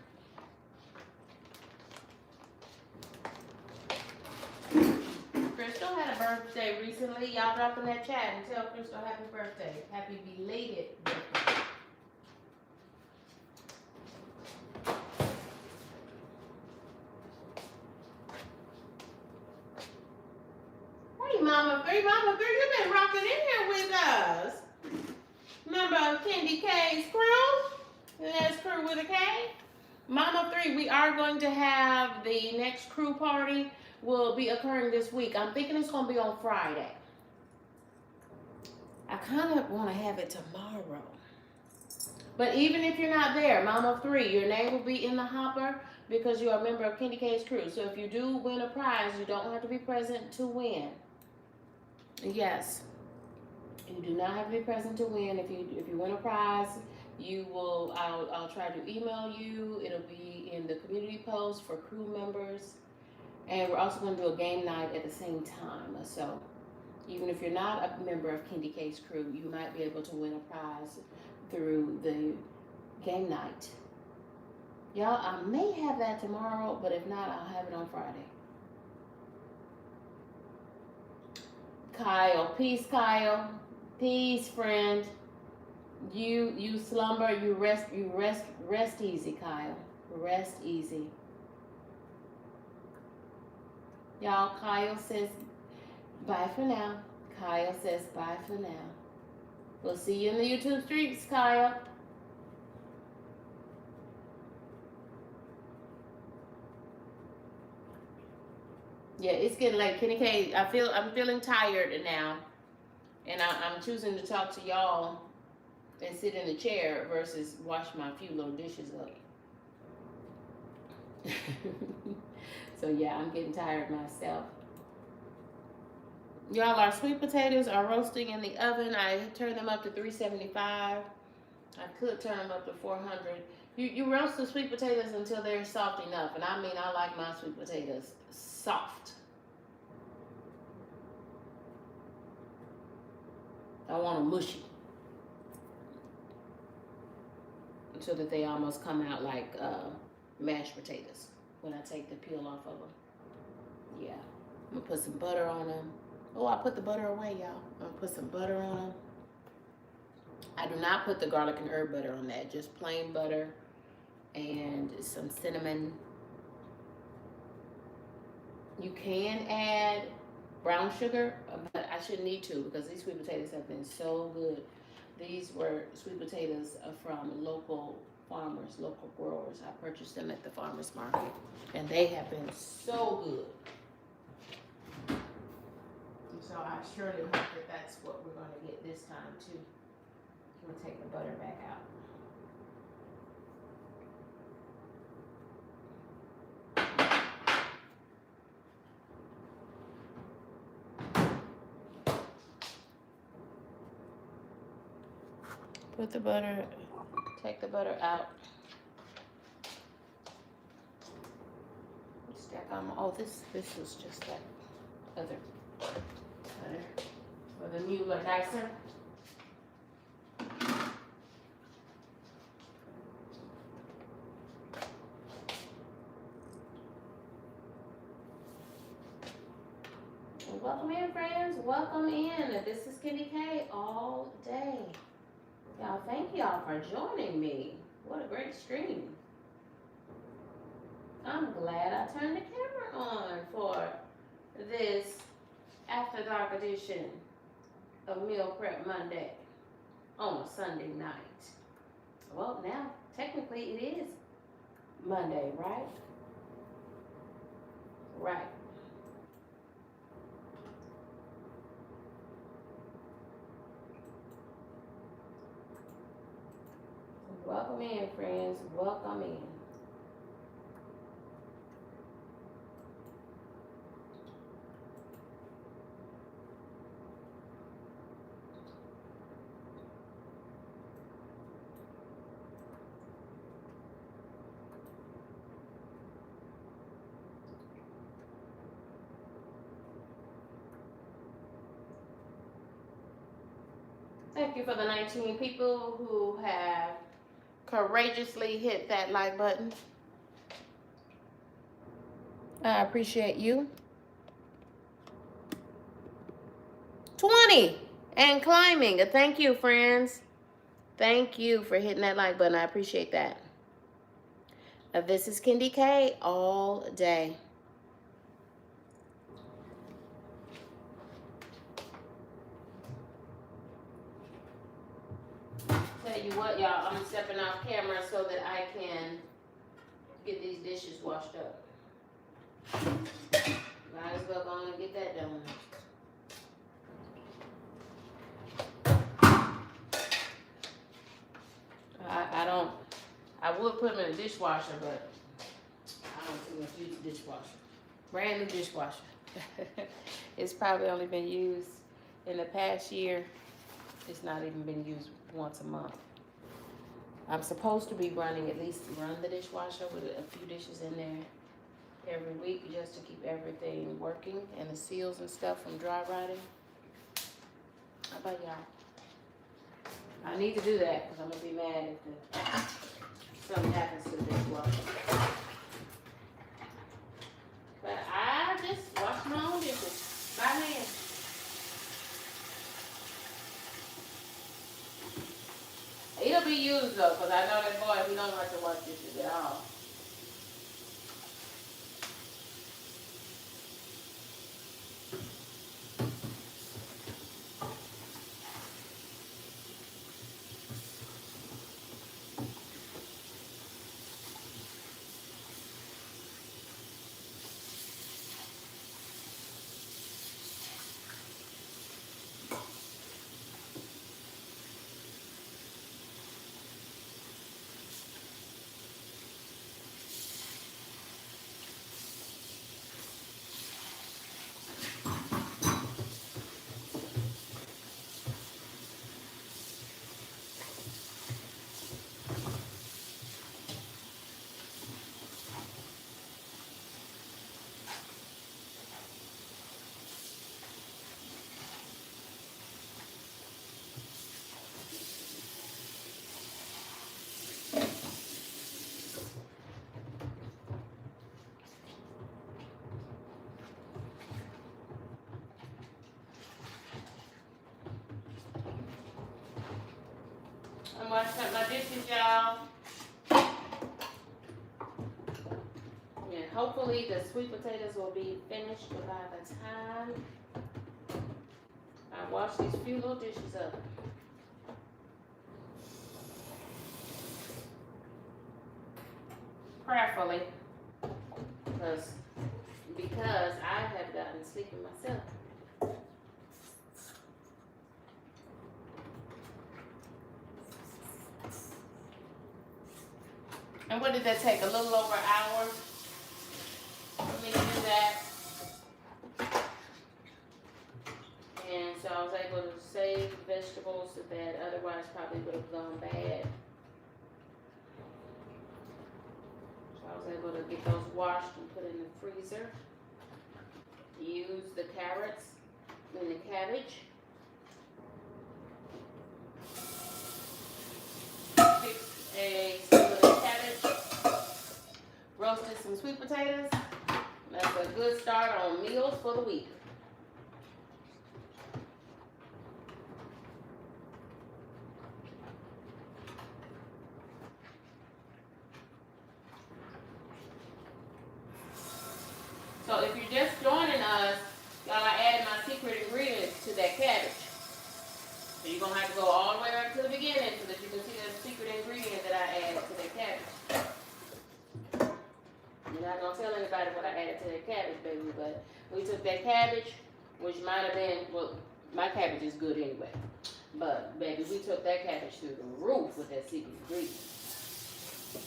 Crystal had a birthday recently. Y'all drop in that chat and tell Crystal happy birthday. Happy belated birthday. Mama Three, you've been rocking in here with us. Remember KendyK's crew? That's crew with a K. Mama Three, we are going to have the next crew party will be occurring this week. I'm thinking it's going to be on Friday. I kind of want to have it tomorrow. But even if you're not there, Mama Three, your name will be in the hopper because you're a member of KendyK's crew. So if you do win a prize, you don't have to be present to win. Yes, you do not have to be present to win. If you win a prize, you will. I'll try to email you. It'll be in the community post for crew members, and we're also going to do a game night at the same time. So even if you're not a member of KendyK's crew, you might be able to win a prize through the game night. Y'all, I may have that tomorrow, but if not, I'll have it on Friday. Kyle, peace, Kyle. Peace, friend. You slumber, you rest easy, Kyle. Rest easy. Y'all, Kyle says bye for now. Kyle says bye for now. We'll see you in the YouTube streets, Kyle. Yeah, it's getting late. KendyK, I'm feeling tired now. And I'm choosing to talk to y'all and sit in the chair versus wash my few little dishes up. So yeah, I'm getting tired myself. Y'all, our sweet potatoes are roasting in the oven. I turned them up to 375. I could turn them up to 400. You roast the sweet potatoes until they're soft enough. And I mean, I like my sweet potatoes soft. I want them mushy. So that they almost come out like mashed potatoes when I take the peel off of them. Yeah. I'm going to put some butter on them. Oh, I put the butter away, y'all. I'm gonna put some butter on them. I do not put the garlic and herb butter on that, just plain butter and some cinnamon. You can add brown sugar, but I shouldn't need to because these sweet potatoes have been so good. These were sweet potatoes from local farmers, local growers. I purchased them at the farmer's market, and they have been so good. And so I surely hope that that's what we're going to get this time too. We'll take the butter back out. Put the butter, take the butter out. Stack on. Oh, this is just that other butter for the Mueller dicer. Welcome in, friends. Welcome in. This is KendyK all day. Y'all, thank y'all for joining me. What a great stream. I'm glad I turned the camera on for this After Dark edition of Meal Prep Monday on a Sunday night. Well, now, technically it is Monday, right? Right. Welcome in, friends. Welcome in. Thank you for the 19 people who have courageously hit that like button. I appreciate you. 20 and climbing. Thank you, friends. Thank you for hitting that like button. I appreciate that. This is KendyK all day. Tell you what, y'all, I'm stepping off camera so that I can get these dishes washed up. Might as well go on and get that done. I would put them in a dishwasher, but I don't too much use the dishwasher. Brand new dishwasher. It's probably only been used in the past year. It's not even been used once a month. I'm supposed to be running, at least run the dishwasher with a few dishes in there every week just to keep everything working and the seals and stuff from dry rotting. How about y'all? I need to do that because I'm going to be mad if something happens to the dishwasher. But I just wash my own dishes by hand. It'll be used though, because I know that boy, he don't like to wash dishes at all. I'm washing up my dishes, y'all. And hopefully the sweet potatoes will be finished by the time I wash these few little dishes up. Prayerfully. Because I have gotten sleepy myself. And what did that take? A little over an hour for me to do that. And so I was able to save vegetables that otherwise probably would have gone bad. So I was able to get those washed and put in the freezer. Use the carrots and the cabbage. Fixed a little cabbage. Roasted some sweet potatoes. That's a good start on meals for the week. So if you're just joining us, y'all, I added my secret ingredients to that cabbage. So you're going to have to go all the way back to the beginning so that you can see the secret ingredient that I added to that cabbage. You're not going to tell anybody what I added to that cabbage, baby, but we took that cabbage, which might have been, well, my cabbage is good anyway. But, baby, we took that cabbage through the roof with that secret ingredient.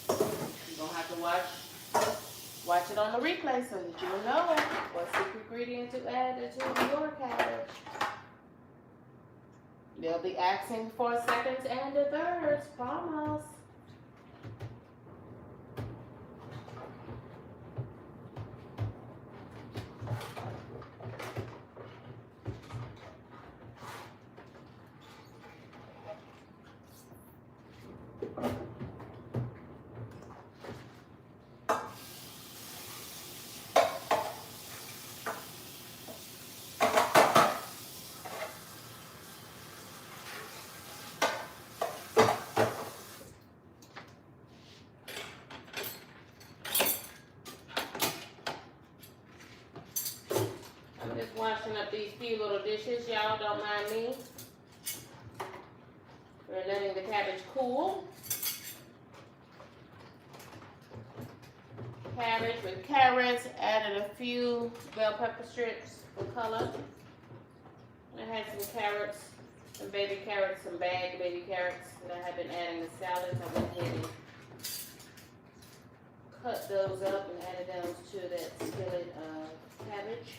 You're going to have to watch it on the replay so that you'll know what secret ingredient to add to your cabbage. They'll be asking for seconds and a thirds, promise. I'm just washing up these few little dishes. Y'all don't mind me. We're letting the cabbage cool. Cabbage with carrots. Added a few bell pepper strips for color. I had some carrots, some baby carrots, some bagged baby carrots that I have been adding to salads. I went ahead and cut those up and added those to that skillet of cabbage.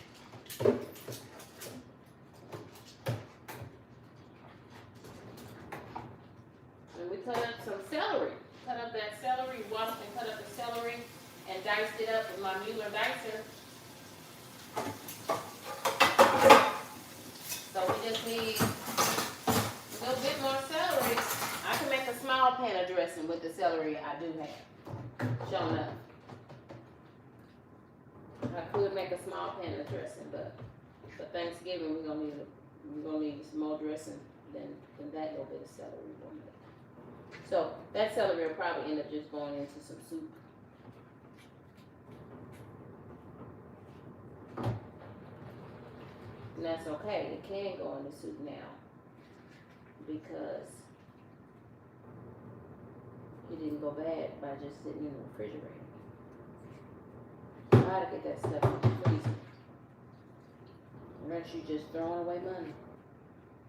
And we cut up some celery. Cut up that celery, washed and cut up the celery, and diced it up with my Mueller dicer. So we just need a little bit more celery. I can make a small pan of dressing with the celery I do have. Shown up. I could make a small pan of dressing, but for Thanksgiving we're gonna need some more dressing than that little bit of celery we'll make. So that celery will probably end up just going into some soup. And that's okay. It can go in the soup now because it didn't go bad by just sitting in the refrigerator. I gotta get that stuff in the freezer. Or else you just throwing away money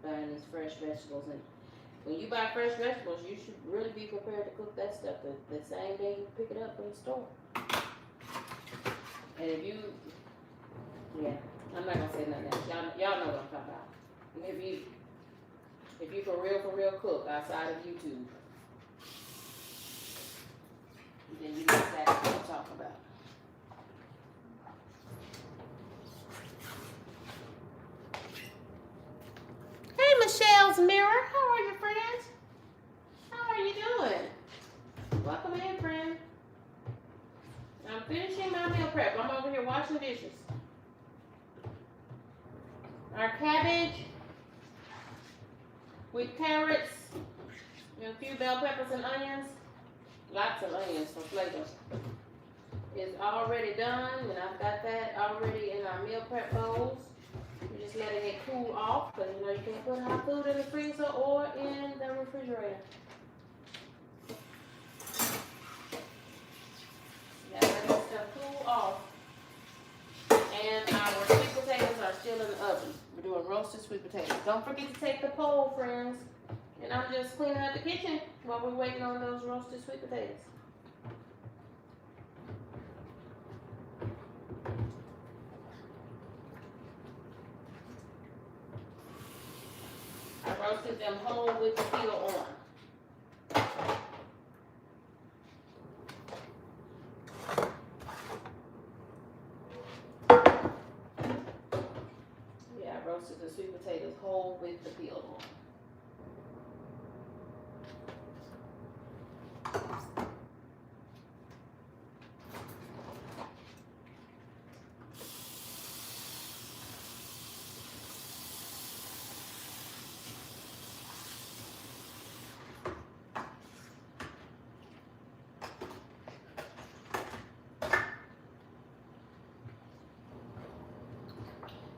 buying these fresh vegetables. And when you buy fresh vegetables, you should really be prepared to cook that stuff the same day you pick it up from the store. And if you, yeah, I'm not gonna say nothing else. Y'all know what I'm talking about. If you for real cook outside of YouTube, then you know exactly what I'm talking about. Hey, Michelle's Mirror. How are you, friends? How are you doing? Welcome in, friend. I'm finishing my meal prep. I'm over here washing dishes. Our cabbage with carrots A few bell peppers and onions. Lots of onions for flavor. It's already done, and I've got that already in our meal prep bowls. We're just letting it cool off, because you know you can't put hot food in the freezer or in the refrigerator. You gotta let this stuff cool off. And our sweet potatoes are still in the oven. We're doing roasted sweet potatoes. Don't forget to take the poll, friends. And I'm just cleaning up the kitchen while we're waiting on those roasted sweet potatoes. I roasted them whole with the peel on. Yeah, I roasted the sweet potatoes whole with the peel on.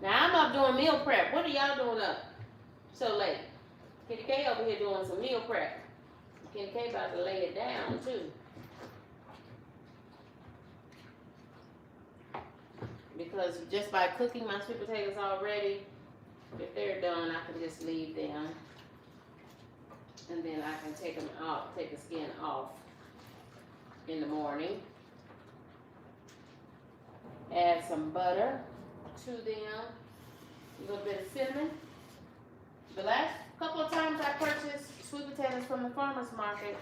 Now I'm up doing meal prep. What are y'all doing up so late? KendyK over here doing some meal prep. KendyK about to lay it down too. Because just by cooking my sweet potatoes already, if they're done, I can just leave them. And then I can take them out, take the skin off in the morning. Add some butter to them, a little bit of cinnamon. The last couple of times I purchased sweet potatoes from the farmer's market,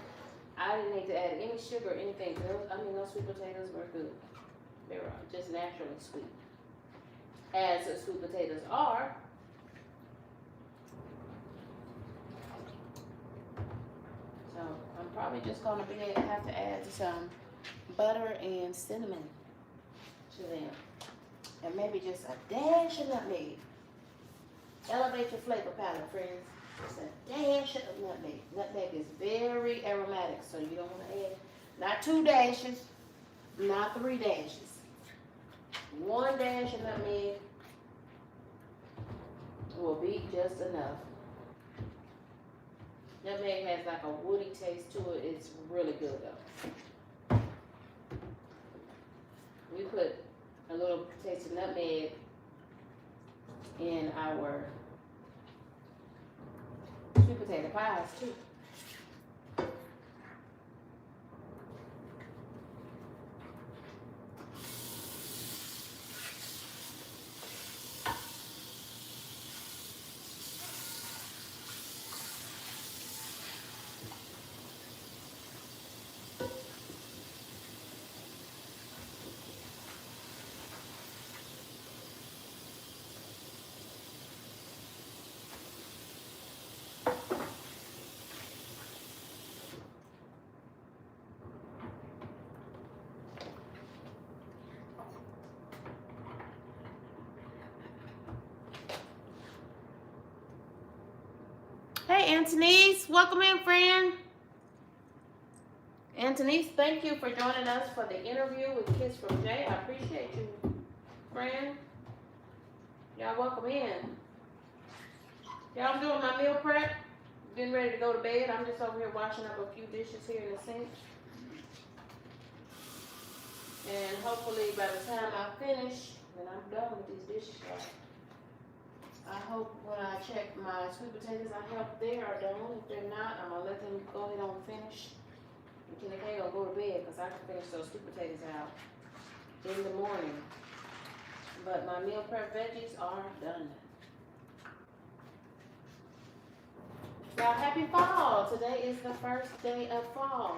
I didn't need to add any sugar or anything. Those sweet potatoes were good. They were just naturally sweet, as the sweet potatoes are. So I'm probably just going to have to add some butter and cinnamon to them. And maybe just a dash of nutmeg. Elevate your flavor palette, friends. Just a dash of nutmeg. Nutmeg is very aromatic, so you don't want to add, not 2 dashes, not 3 dashes. 1 dash of nutmeg will be just enough. Nutmeg has like a woody taste to it. It's really good though. We put a little taste of nutmeg in our sweet potato pies too. Hey, Antonice, welcome in, friend. Antonice, thank you for joining us for the interview with Kiss from Jay. I appreciate you, friend. Y'all welcome in. Y'all, I'm doing my meal prep, getting ready to go to bed. I'm just over here washing up a few dishes here in the sink. And hopefully by the time I finish, and I'm done with these dishes, y'all. I hope when I check my sweet potatoes, I hope they are done. If they're not, I'm going to let them go ahead and finish. And KendyK will go to bed because I can finish those sweet potatoes out in the morning. But my meal prep veggies are done. Now, happy fall. Today is the first day of fall.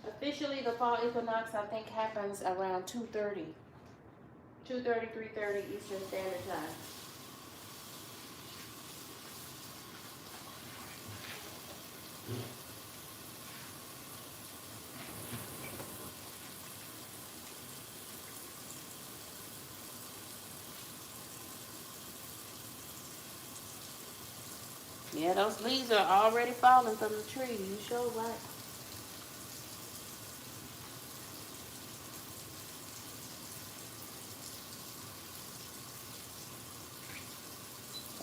Officially, the fall equinox, I think, happens around 2:30. 2:30, 3:30 Eastern Standard Time. Yeah, those leaves are already falling from the tree. You sure right.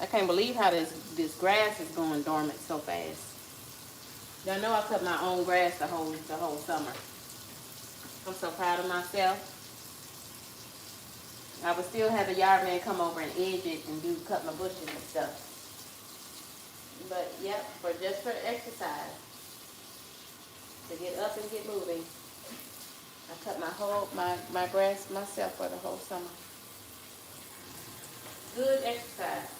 I can't believe how this grass is going dormant so fast. Y'all know I cut my own grass the whole summer. I'm so proud of myself. I would still have the yard man come over and edge it and cut my bushes and stuff. But yep, just for exercise, to get up and get moving. I cut my grass myself for the whole summer. Good exercise.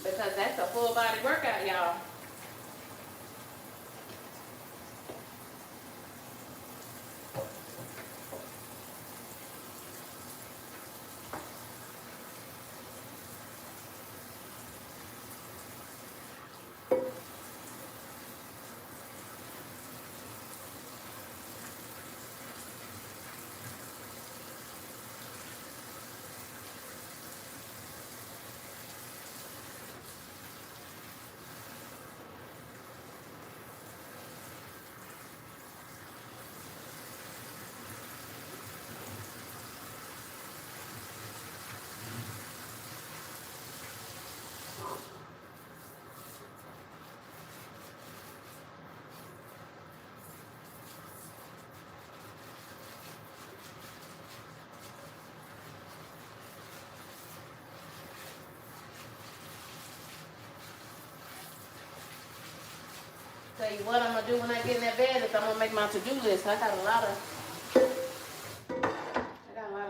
Because that's a full body workout, y'all. Tell you what I'm gonna do when I get in that bed is I'm gonna make my to-do list. I got a lot of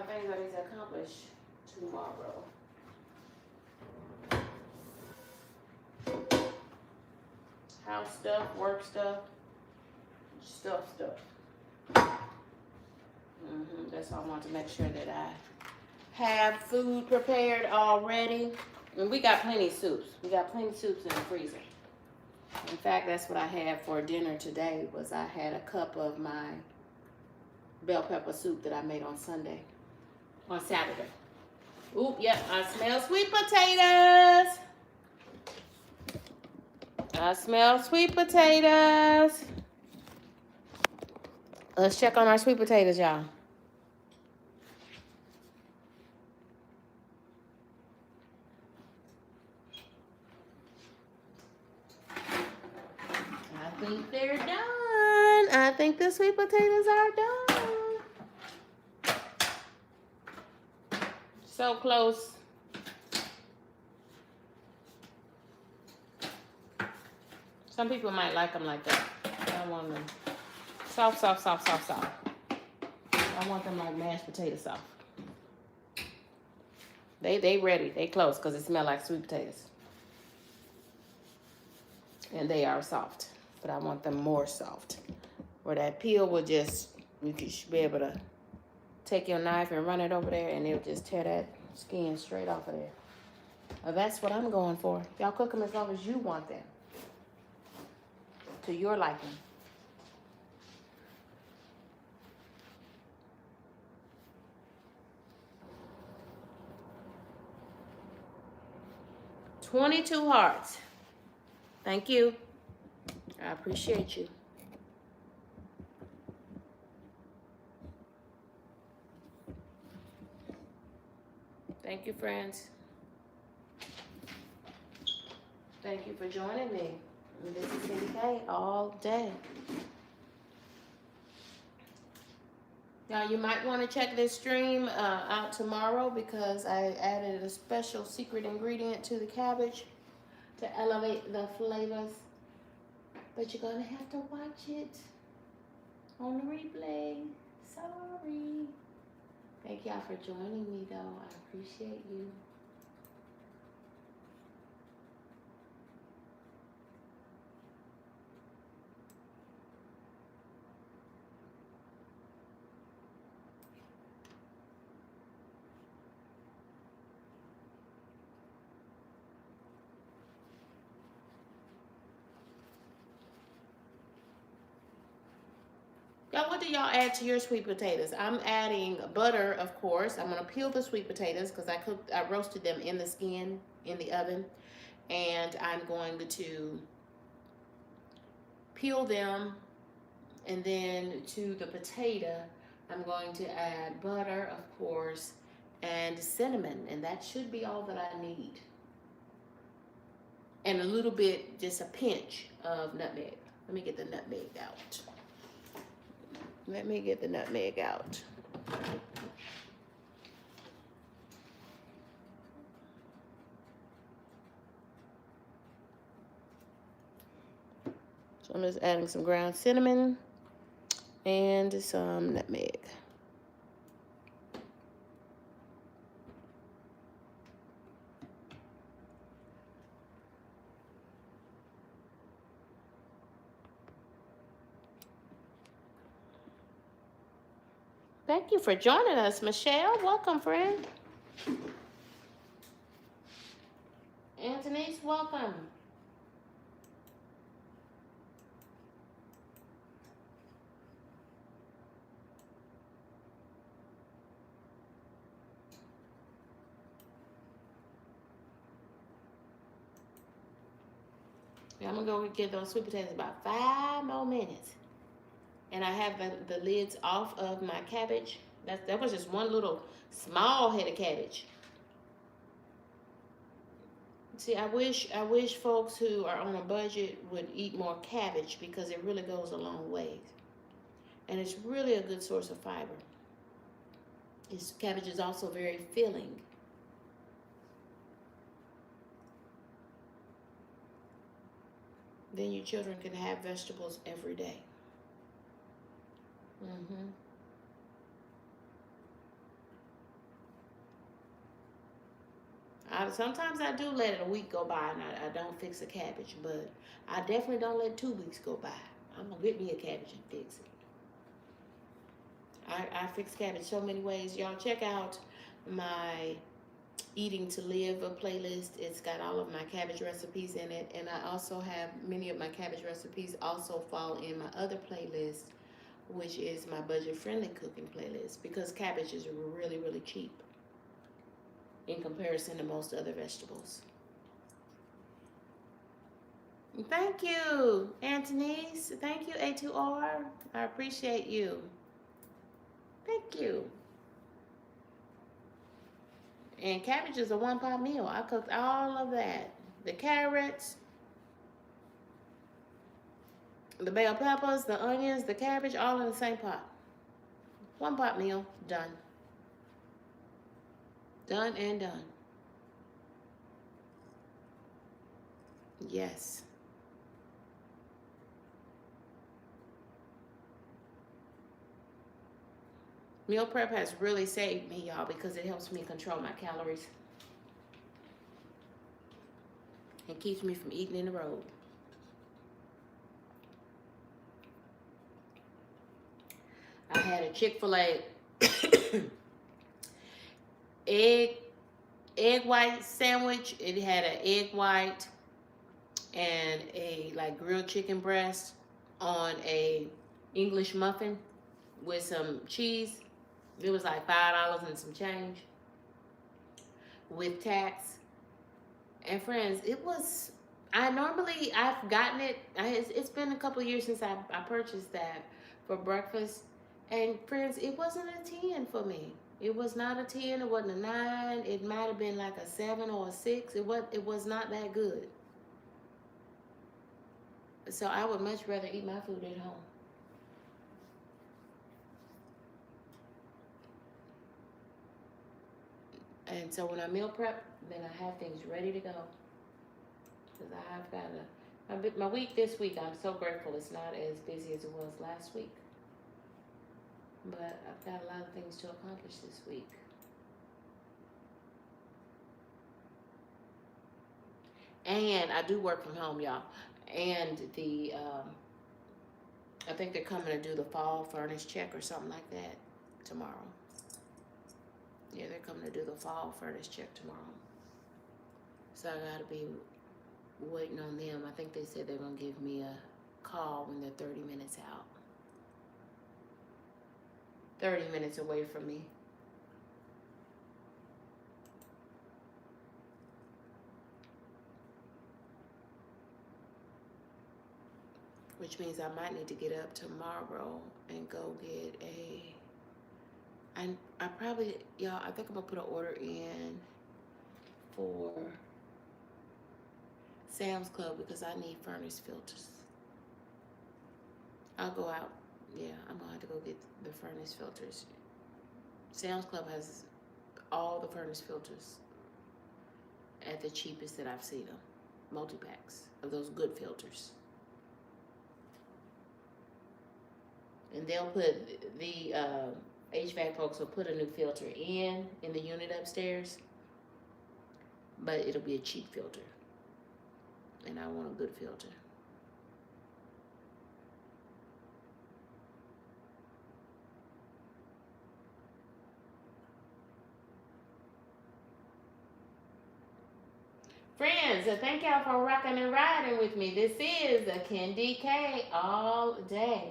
things I need to accomplish tomorrow. House stuff, work stuff, stuff. That's why I want to make sure that I have food prepared already. And we got plenty of soups. We got plenty of soups in the freezer. In fact, that's what I had for dinner today. I had a cup of my bell pepper soup that I made on Saturday. Oop, yep, I smell sweet potatoes. Let's check on our sweet potatoes, y'all. I think they're done. I think the sweet potatoes are done. So close. Some people might like them like that. I want them soft. I want them like mashed potato soft. They ready. They close because it smells like sweet potatoes. And they are soft. But I want them more soft. Where that peel will just, you should be able to take your knife and run it over there and it'll just tear that skin straight off of there. Well, that's what I'm going for. Y'all cook them as long as you want them. To your liking. $22 hearts. Thank you. I appreciate you. Thank you, friends. Thank you for joining me. This is KendyK all day. Now, you might want to check this stream out tomorrow because I added a special secret ingredient to the cabbage to elevate the flavors. But you're going to have to watch it on the replay. Sorry. Thank y'all for joining me, though. I appreciate you. Y'all, what do y'all add to your sweet potatoes? I'm adding butter, of course. I'm gonna peel the sweet potatoes because I roasted them in the skin in the oven. And I'm going to peel them, and then to the potato, I'm going to add butter, of course, and cinnamon, and that should be all that I need. And a little bit, just a pinch of nutmeg. Let me get the nutmeg out. Let me get the nutmeg out. So I'm just adding some ground cinnamon and some nutmeg. Thank you for joining us, Michelle. Welcome, friend. Antonice, welcome. I'm gonna go get those sweet potatoes about 5 more minutes. And I have the lids off of my cabbage. That was just one little small head of cabbage. See, I wish folks who are on a budget would eat more cabbage, because it really goes a long way. And it's really a good source of fiber. Cabbage is also very filling. Then your children can have vegetables every day. Sometimes I do let a week go by and I don't fix a cabbage, but I definitely don't let 2 weeks go by. I'm gonna get me a cabbage and fix it. I fix cabbage so many ways. Y'all check out my Eating to Live playlist. It's got all of my cabbage recipes in it, and I also have many of my cabbage recipes also fall in my other playlist, which is my budget-friendly cooking playlist, because cabbage is really, really cheap in comparison to most other vegetables. Thank you, Antonice. Thank you, A2R. I appreciate you. Thank you. And cabbage is a one-pot meal. I cooked all of that. The carrots, the bell peppers, the onions, the cabbage, all in the same pot. One-pot meal, done. Done and done. Yes. Meal prep has really saved me, y'all, because it helps me control my calories and keeps me from eating in the road. I had a Chick-fil-A egg white sandwich. It had an egg white and a grilled chicken breast on a English muffin with some cheese. It was like $5 and some change with tax. And friends, it was, I've gotten it, it's been a couple of years since I purchased that for breakfast. And friends, it wasn't a 10 for me. It was not a 10, it wasn't a 9. It might have been like a 7 or a 6. It was not that good. So I would much rather eat my food at home. And so when I meal prep, then I have things ready to go. Because I've got my week this week, I'm so grateful it's not as busy as it was last week. But I've got a lot of things to accomplish this week. And I do work from home, y'all. And I think they're coming to do the fall furnace check or something like that tomorrow. Yeah, they're coming to do the fall furnace check tomorrow. So I gotta be waiting on them. I think they said they're gonna give me a call when they're 30 minutes out. 30 minutes away from me. which means I might need to get up tomorrow and go get a, I probably, y'all, I think I'm gonna put an order in for Sam's Club because I need furnace filters. I'll go out. Yeah, I'm gonna have to go get the furnace filters. Sam's Club has all the furnace filters at the cheapest that I've seen them. Multi-packs of those good filters. And they'll put, the HVAC folks will put a new filter in the unit upstairs, but it'll be a cheap filter. And I want a good filter. Friends, thank y'all for rocking and riding with me. This is a KendyK all day.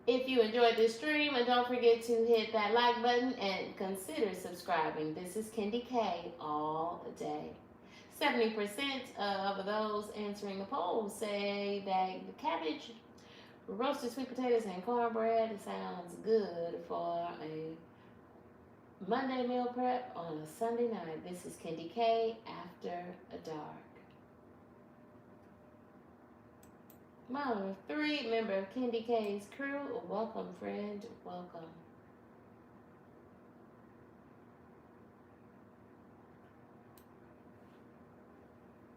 If you enjoyed this stream, and don't forget to hit that like button and consider subscribing. This is KendyK all day. 70% of those answering the poll say that the cabbage, roasted sweet potatoes, and cornbread sounds good for a Monday meal prep on a Sunday night. This is KendyK After Dark. Mama 3, member of KendyK's crew. Welcome, friend. Welcome.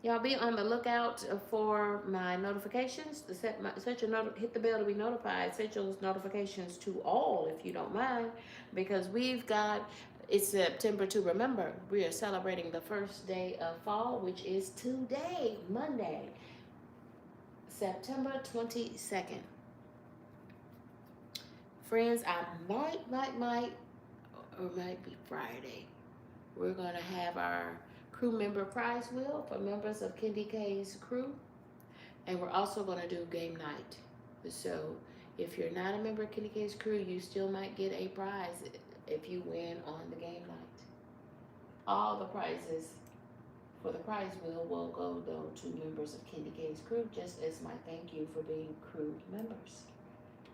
Y'all be on the lookout for my notifications. Hit the bell to be notified. Set your notifications to all if you don't mind, because it's September to remember. We are celebrating the first day of fall, which is today, Monday, September 22nd. Friends, I might, or it might be Friday. We're going to have our crew member prize wheel for members of KendyK's crew. And we're also going to do game night. So if you're not a member of KendyK's crew, you still might get a prize if you win on the game night. All the prizes for the prize wheel will go, though, to members of KendyK's crew, just as my thank you for being crew members.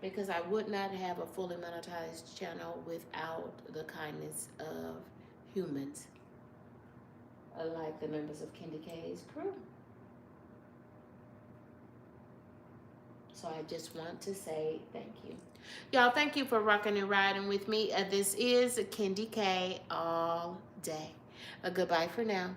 Because I would not have a fully monetized channel without the kindness of humans, like the members of KendyK's crew. So I just want to say thank you. Y'all, thank you for rocking and riding with me. This is KendyK all day. Goodbye for now.